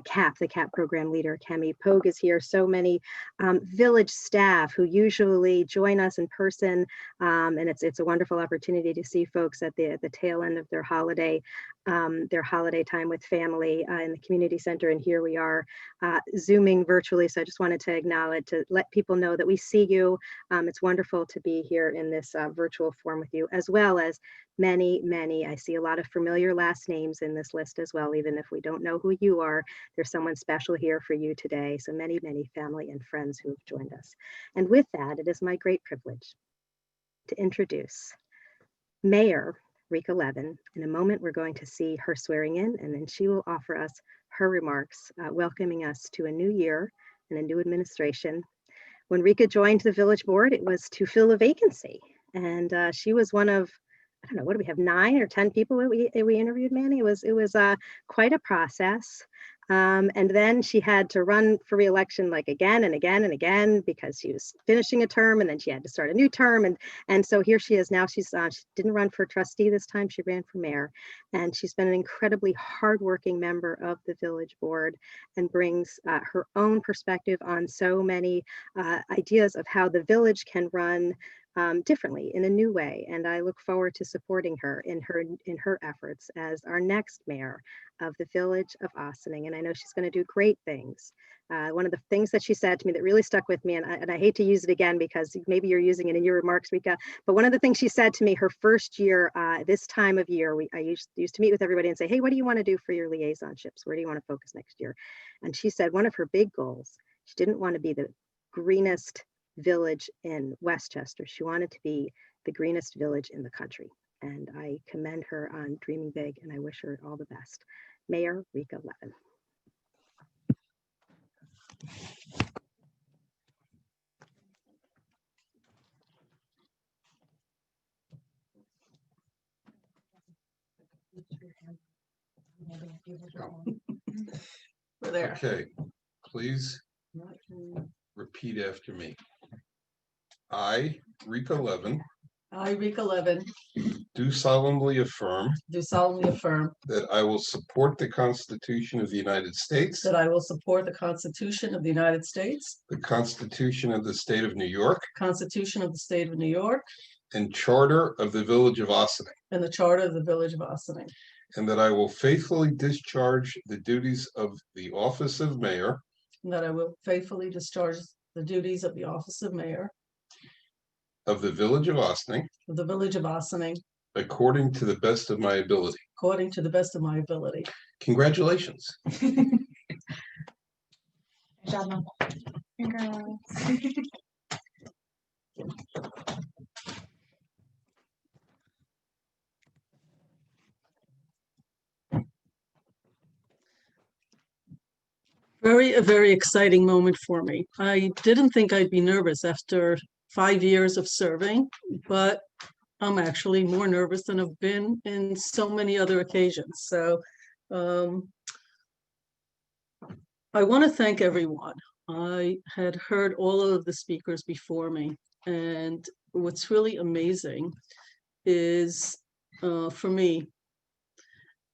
A: CAP, the CAP program leader, Cami Pogue is here. So many village staff who usually join us in person, and it's a wonderful opportunity to see folks at the tail end of their holiday time with family in the community center. And here we are Zooming virtually. So I just wanted to acknowledge, to let people know that we see you. It's wonderful to be here in this virtual form with you, as well as many, I see a lot of familiar last names in this list as well. Even if we don't know who you are, there's someone special here for you today. So many family and friends who have joined us. And with that, it is my great privilege to introduce Mayor Rika Levin. In a moment, we're going to see her swearing in, and then she will offer us her remarks, welcoming us to a new year and a new administration. When Rika joined the village board, it was to fill a vacancy, and she was one of, I don't know, what do we have, 9 or 10 people that we interviewed, Manny? It was quite a process. And then she had to run for reelection like again and again because she was finishing a term, and then she had to start a new term. And so here she is now. She didn't run for trustee this time. She ran for mayor, and she's been an incredibly hardworking member of the village board and brings her own perspective on so many ideas of how the village can run differently in a new way. And I look forward to supporting her in her efforts as our next mayor of the village of Ossining. And I know she's going to do great things. One of the things that she said to me that really stuck with me, and I hate to use it again because maybe you're using it in your remarks, Rika, but one of the things she said to me her first year, this time of year, I used to meet with everybody and say, hey, what do you want to do for your liaisonships? Where do you want to focus next year? And she said one of her big goals, she didn't want to be the greenest village in Westchester. She wanted to be the greenest village in the country. And I commend her on dreaming big, and I wish her all the best. Mayor Rika Levin.
R: Okay, please repeat after me. I, Rika Levin, do solemnly affirm that I will support the Constitution of the United States,
S: that I will support the Constitution of the United States,
R: the Constitution of the State of New York,
S: Constitution of the State of New York,
R: and Charter of the Village of Ossining,
S: and the Charter of the Village of Ossining,
R: and that I will faithfully discharge the duties of the office of mayor
S: and that I will faithfully discharge the duties of the office of mayor
R: of the Village of Ossining
S: of the Village of Ossining
R: according to the best of my ability.
S: according to the best of my ability.
R: Congratulations.
S: A very exciting moment for me. I didn't think I'd be nervous after 5 years of serving, but I'm actually more nervous than I've been in so many other occasions. So I want to thank everyone. I had heard all of the speakers before me, and what's really amazing is for me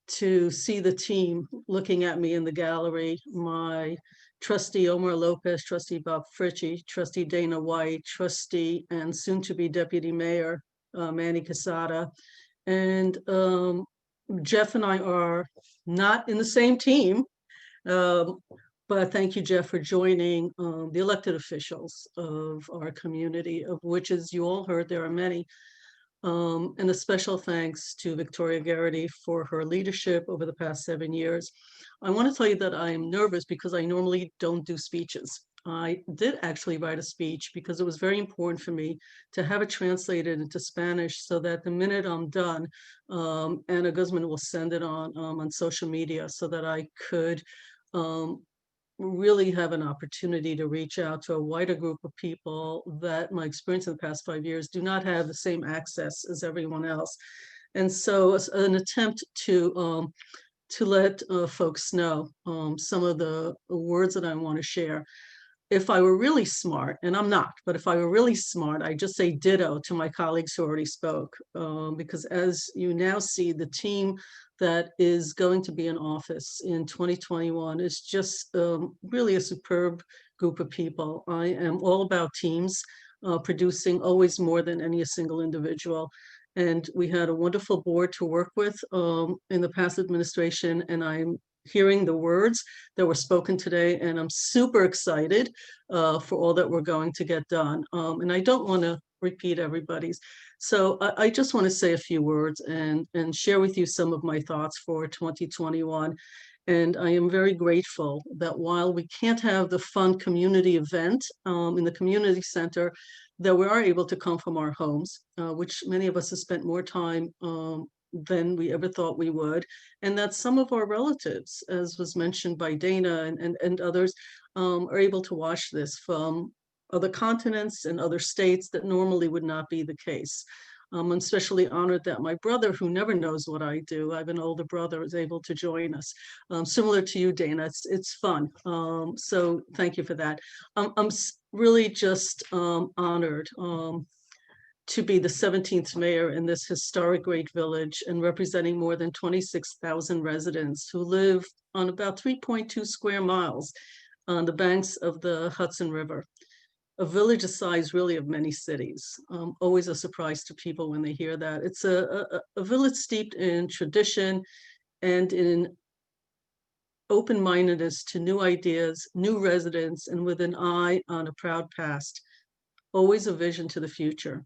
S: to see the team looking at me in the gallery, my trustee Omar Lopez, trustee Bob Fritchie, trustee Dana White, trustee and soon to be deputy mayor Manny Casada, and Jeff and I are not in the same team, but thank you, Jeff, for joining the elected officials of our community, of which, as you all heard, there are many. And a special thanks to Victoria Garrity for her leadership over the past 7 years. I want to tell you that I am nervous because I normally don't do speeches. I did actually write a speech because it was very important for me to have it translated into Spanish so that the minute I'm done, Anna Guzman will send it on social media so that I could really have an opportunity to reach out to a wider group of people that my experience in the past 5 years do not have the same access as everyone else. And so as an attempt to let folks know some of the words that I want to share. If I were really smart, and I'm not, but if I were really smart, I just say ditto to my colleagues who already spoke, because as you now see, the team that is going to be in office in 2021 is just really a superb group of people. I am all about teams, producing always more than any single individual. And we had a wonderful board to work with in the past administration, and I'm hearing the words that were spoken today, and I'm super excited for all that we're going to get done. And I don't want to repeat everybody's. So I just want to say a few words and share with you some of my thoughts for 2021. And I am very grateful that while we can't have the fun community event in the community center, that we are able to come from our homes, which many of us have spent more time than we ever thought we would. And that some of our relatives, as was mentioned by Dana and others, are able to watch this from other continents and other states that normally would not be the case. I'm especially honored that my brother, who never knows what I do, I have an older brother, is able to join us. Similar to you, Dana, it's fun. So thank you for that. I'm really just honored to be the 17th mayor in this historic great village and representing more than 26,000 residents who live on about 3.2 square miles on the banks of the Hudson River. A village the size really of many cities. Always a surprise to people when they hear that. It's a village steeped in tradition and in open-mindedness to new ideas, new residents, and with an eye on a proud past. Always a vision to the future.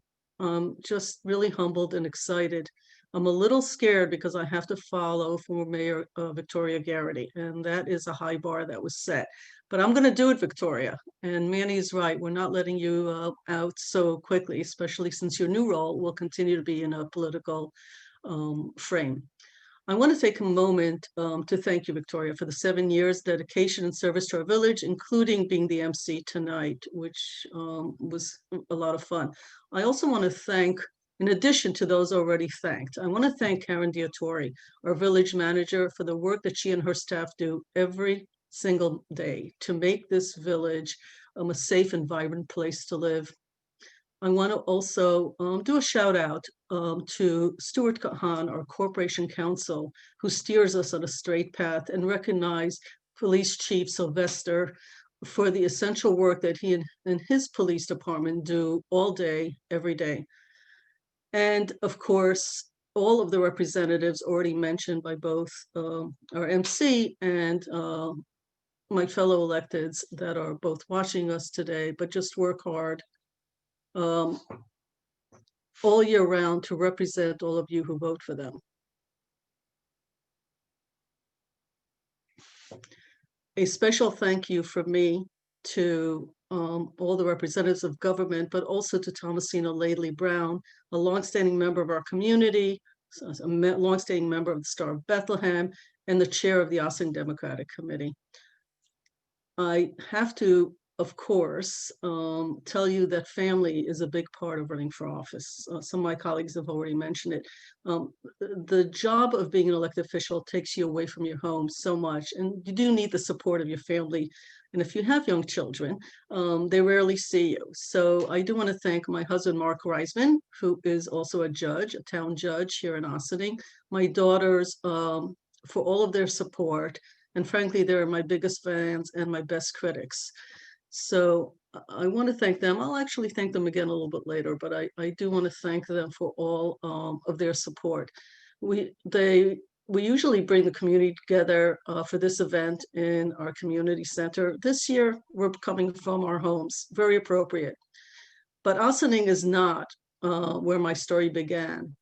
S: Just really humbled and excited. I'm a little scared because I have to follow former Mayor Victoria Garrity, and that is a high bar that was set. But I'm going to do it, Victoria. And Manny's right. We're not letting you out so quickly, especially since your new role will continue to be in a political frame. I want to take a moment to thank you, Victoria, for the 7 years dedication and service to our village, including being the MC tonight, which was a lot of fun. I also want to thank, in addition to those already thanked, I want to thank Karen Diatori, our village manager, for the work that she and her staff do every single day to make this village a safe and vibrant place to live. I want to also do a shout out to Stuart Kahan, our corporation counsel, who steers us on a straight path, and recognize Police Chief Sylvester for the essential work that he and his police department do all day, every day. And of course, all of the representatives already mentioned by both our MC and my fellow electeds that are both watching us today, but just work hard all year round to represent all of you who vote for them. A special thank you from me to all the representatives of government, but also to Thomasina Laidley Brown, a longstanding member of our community, a longstanding member of the Star of Bethlehem, and the chair of the Ossining Democratic Committee. I have to, of course, tell you that family is a big part of running for office. Some of my colleagues have already mentioned it. The job of being an elected official takes you away from your home so much, and you do need the support of your family. And if you have young children, they rarely see you. So I do want to thank my husband, Mark Reisman, who is also a judge, a town judge here in Ossining, my daughters for all of their support. And frankly, they're my biggest fans and my best critics. So I want to thank them. I'll actually thank them again a little bit later, but I do want to thank them for all of their support. We usually bring the community together for this event in our community center. This year, we're coming from our homes, very appropriate. But Ossining is not where my story began.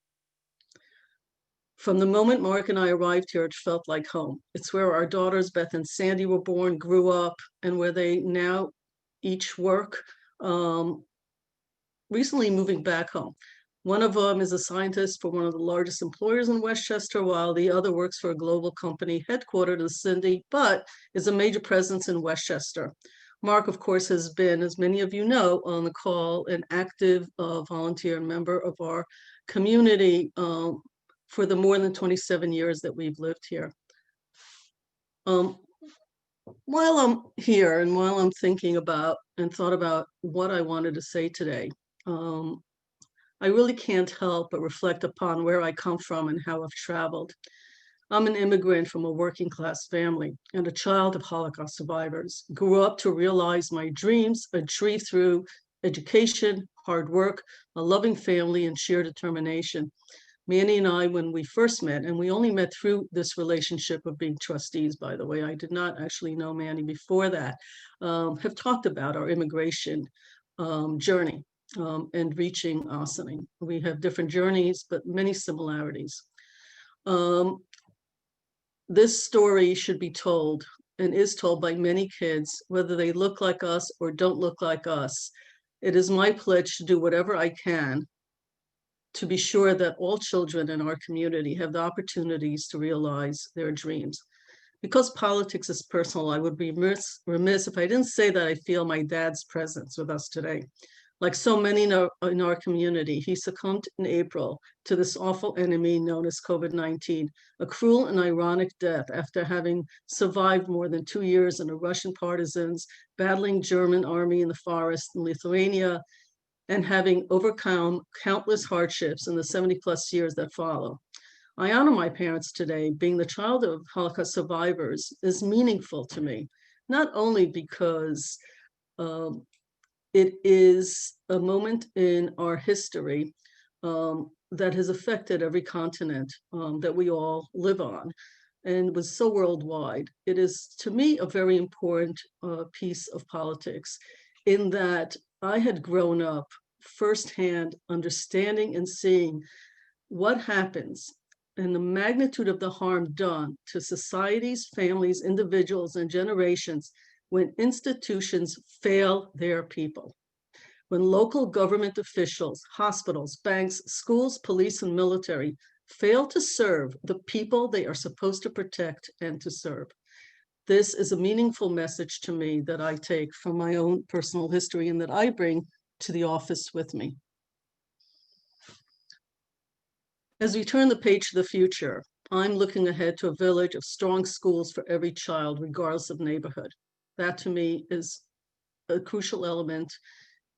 S: From the moment Mark and I arrived here, it felt like home. It's where our daughters, Beth and Sandy, were born, grew up, and where they now each work, recently moving back home. One of them is a scientist for one of the largest employers in Westchester, while the other works for a global company headquartered in Cindy, but is a major presence in Westchester. Mark, of course, has been, as many of you know, on the call, an active volunteer and member of our community for the more than 27 years that we've lived here. While I'm here and while I'm thinking about and thought about what I wanted to say today, I really can't help but reflect upon where I come from and how I've traveled. I'm an immigrant from a working class family and a child of Holocaust survivors. Grew up to realize my dreams, achieved through education, hard work, a loving family, and sheer determination. Manny and I, when we first met, and we only met through this relationship of being trustees, by the way, I did not actually know Manny before that, have talked about our immigration journey and reaching Ossining. We have different journeys, but many similarities. This story should be told and is told by many kids, whether they look like us or don't look like us. It is my pledge to do whatever I can to be sure that all children in our community have the opportunities to realize their dreams. Because politics is personal, I would be remiss if I didn't say that I feel my dad's presence with us today. Like so many in our community, he succumbed in April to this awful enemy known as COVID-19, a cruel and ironic death after having survived more than 2 years in the Russian partisans, battling German army in the forest in Lithuania, and having overcome countless hardships in the 70+ years that follow. I honor my parents today. Being the child of Holocaust survivors is meaningful to me, not only because it is a moment in our history that has affected every continent that we all live on and was so worldwide. It is, to me, a very important piece of politics in that I had grown up firsthand understanding and seeing what happens and the magnitude of the harm done to societies, families, individuals, and generations when institutions fail their people. When local government officials, hospitals, banks, schools, police, and military fail to serve the people they are supposed to protect and to serve. This is a meaningful message to me that I take from my own personal history and that I bring to the office with me. As we turn the page to the future, I'm looking ahead to a village of strong schools for every child, regardless of neighborhood. That to me is a crucial element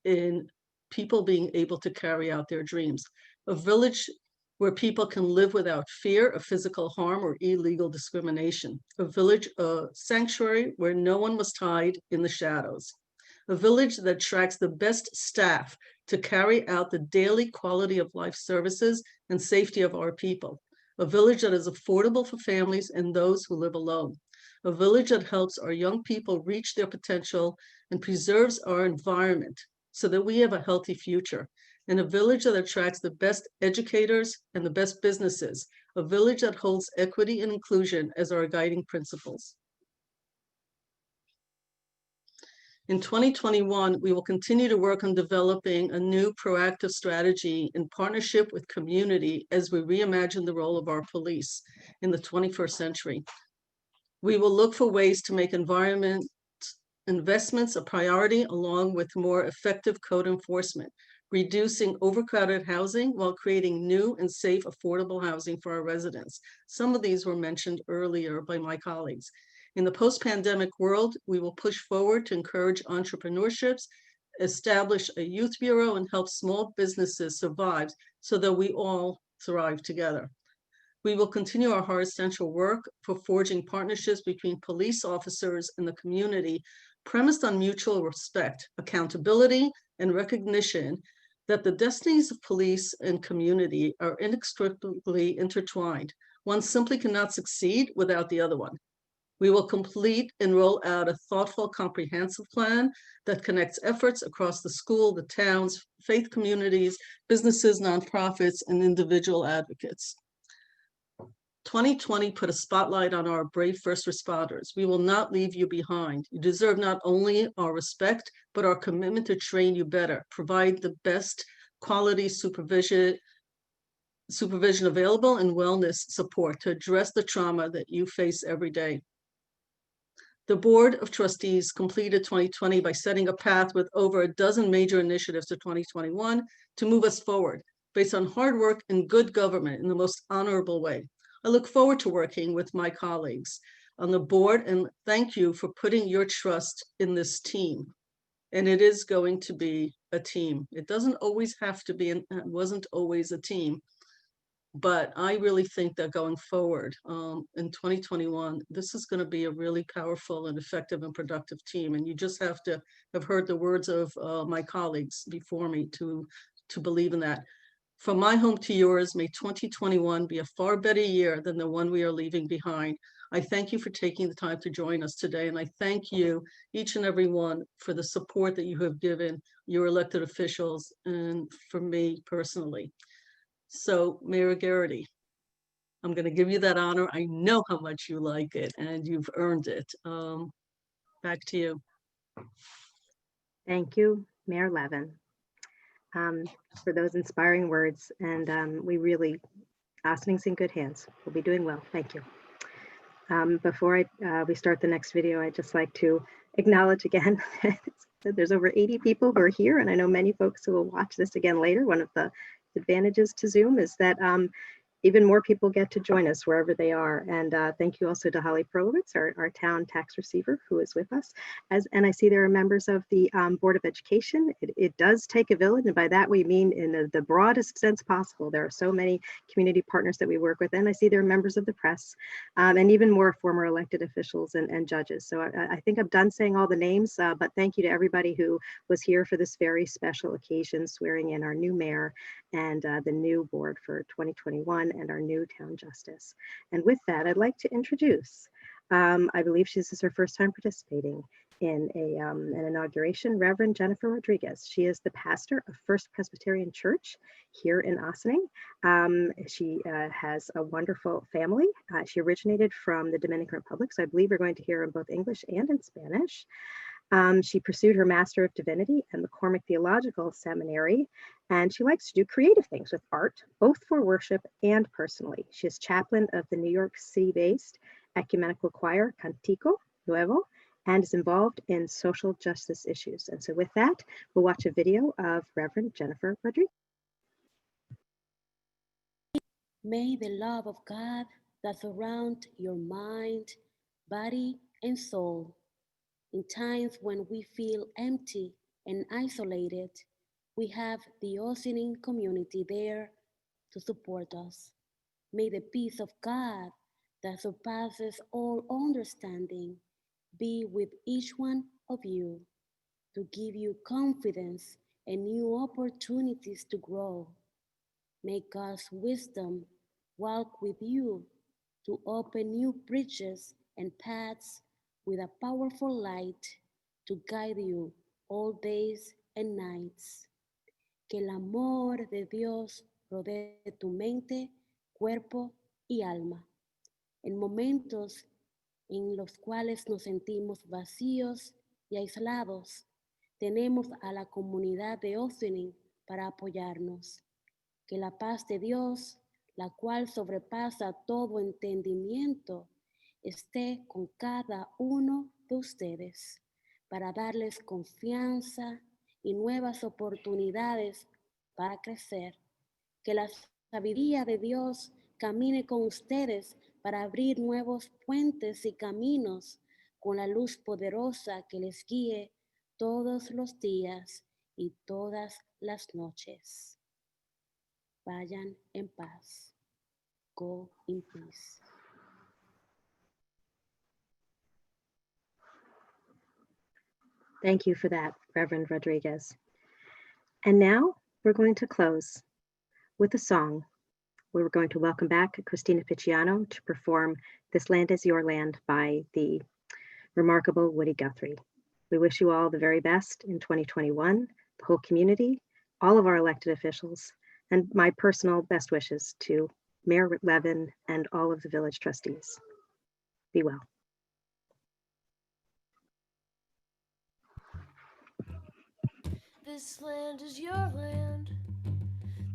S: in people being able to carry out their dreams. A village where people can live without fear of physical harm or illegal discrimination. A village, a sanctuary where no one must hide in the shadows. A village that attracts the best staff to carry out the daily quality of life services and safety of our people. A village that is affordable for families and those who live alone. A village that helps our young people reach their potential and preserves our environment so that we have a healthy future. And a village that attracts the best educators and the best businesses. A village that holds equity and inclusion as our guiding principles. In 2021, we will continue to work on developing a new proactive strategy in partnership with community as we reimagine the role of our police in the 21st century. We will look for ways to make environment investments a priority along with more effective code enforcement, reducing overcrowded housing while creating new and safe, affordable housing for our residents. Some of these were mentioned earlier by my colleagues. In the post-pandemic world, we will push forward to encourage entrepreneurships, establish a youth bureau, and help small businesses survive so that we all thrive together. We will continue our horizontal work for forging partnerships between police officers and the community, premised on mutual respect, accountability, and recognition that the destinies of police and community are inextricably intertwined. One simply cannot succeed without the other one. We will complete and roll out a thoughtful, comprehensive plan that connects efforts across the school, the towns, faith communities, businesses, nonprofits, and individual advocates. 2020 put a spotlight on our brave first responders. We will not leave you behind. You deserve not only our respect, but our commitment to train you better, provide the best quality supervision available, and wellness support to address the trauma that you face every day. The Board of Trustees completed 2020 by setting a path with over a dozen major initiatives to 2021 to move us forward based on hard work and good government in the most honorable way. I look forward to working with my colleagues on the board and thank you for putting your trust in this team. And it is going to be a team. It doesn't always have to be, and it wasn't always a team. But I really think that going forward in 2021, this is going to be a really powerful and effective and productive team. And you just have to have heard the words of my colleagues before me to believe in that. From my home to yours, may 2021 be a far better year than the one we are leaving behind. I thank you for taking the time to join us today. And I thank you, each and every one, for the support that you have given your elected officials and for me personally. So, Mayor Garrity, I'm going to give you that honor. I know how much you like it and you've earned it. Back to you.
A: Thank you, Mayor Levin, for those inspiring words. And we really, Ossoning's in good hands. We'll be doing well. Thank you. Before we start the next video, I'd just like to acknowledge again that there's over 80 people who are here, and I know many folks who will watch this again later. One of the advantages to Zoom is that even more people get to join us wherever they are. And thank you also to Holly Prolowitz, our town tax receiver, who is with us. And I see there are members of the Board of Education. It does take a village, and by that we mean in the broadest sense possible. There are so many community partners that we work with, and I see there are members of the press, and even more former elected officials and judges. So I think I'm done saying all the names, but thank you to everybody who was here for this very special occasion, swearing in our new mayor and the new board for 2021 and our new town justice. And with that, I'd like to introduce, I believe this is her first time participating in an inauguration, Reverend Jennifer Rodriguez. She is the pastor of First Presbyterian Church here in Ossining. She has a wonderful family. She originated from the Dominican Republic, so I believe we're going to hear in both English and in Spanish. She pursued her Master of Divinity at McCormick Theological Seminary, and she likes to do creative things with art, both for worship and personally. She is chaplain of the New York City-based ecumenical choir Cantico Nuevo, and is involved in social justice issues. And so with that, we'll watch a video of Reverend Jennifer Rodriguez.
T: May the love of God that surrounds your mind, body, and soul, in times when we feel empty and isolated, we have the Ossining community there to support us. May the peace of God that surpasses all understanding be with each one of you to give you confidence and new opportunities to grow. May God's wisdom walk with you to open new bridges and paths with a powerful light to guide you all days and nights. Que el amor de Dios rodee tu mente, cuerpo y alma. En momentos en los cuales nos sentimos vacíos y aislados, tenemos a la comunidad de Ossining para apoyarnos. Que la paz de Dios, la cual sobrepasa todo entendimiento, esté con cada uno de ustedes para darles confianza y nuevas oportunidades para crecer. Que la sabiduría de Dios camine con ustedes para abrir nuevos puentes y caminos con la luz poderosa que les guíe todos los días y todas las noches. Vayan en paz. Go in peace.
A: Thank you for that, Reverend Rodriguez. And now we're going to close with a song. We're going to welcome back Christina Picciano to perform This Land Is Your Land by the remarkable Woody Guthrie. We wish you all the very best in 2021, the whole community, all of our elected officials, and my personal best wishes to Mayor Levin, and all of the village trustees. Be well.
E: This land is your land.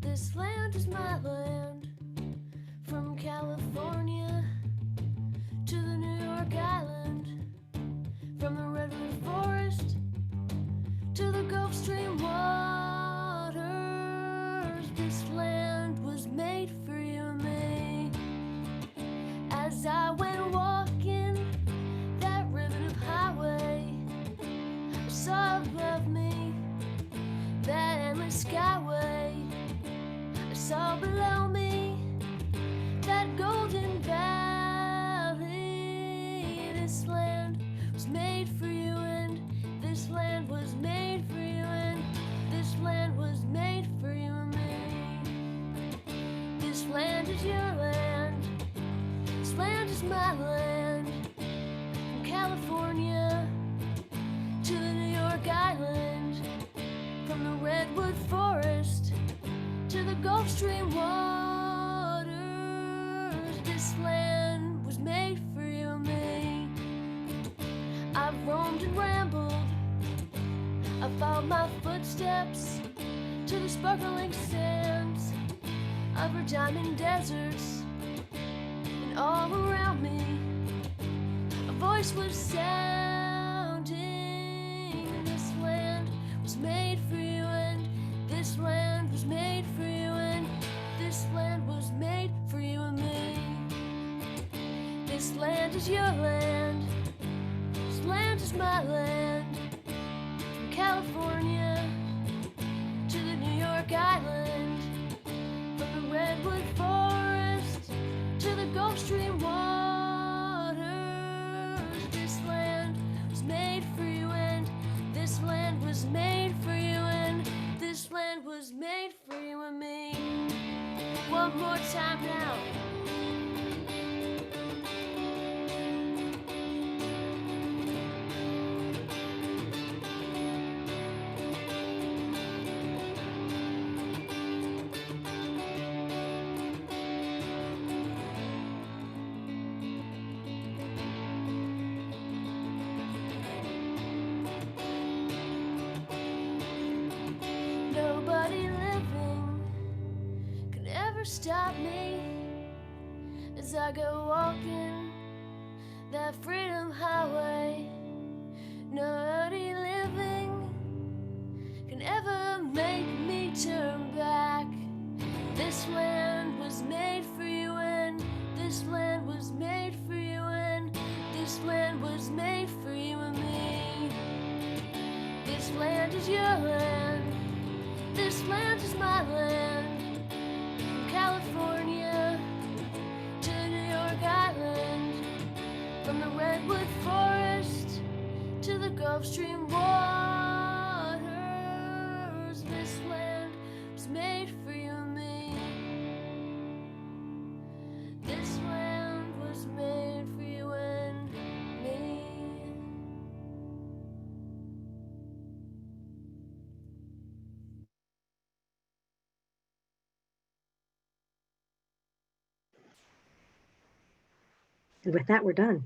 E: This land is my land. From California to the New York Island. From the redwood forest to the Gulf Stream waters. This land was made for you and me. As I went walking that ribbon of highway, I saw above me that endless skyway. I saw below me that golden valley. This land was made for you, and this land was made for you, and this land was made for you and me. This land is your land. This land is my land. From California to the New York Island. From the redwood forest to the Gulf Stream waters. This land was made for you and me. I've roamed and rambled. I followed my footsteps to the sparkling sands of her diamond deserts. And all around me a voice was sounding. This land was made for you, and this land was made for you, and this land was made for you and me. This land is your land. This land is my land. From California to the New York Island. From the redwood forest to the Gulf Stream waters. This land was made for you, and this land was made for you, and this land was made for you and me. One more time now. Nobody living can ever stop me as I go walking that freedom highway. Nobody living can ever make me turn back. This land was made for you, and this land was made for you, and this land was made for you and me. This land is your land. This land is my land. From California to New York Island. From the redwood forest to the Gulf Stream waters. This land was made for you and me. This land was made for you and me.
A: And with that, we're done.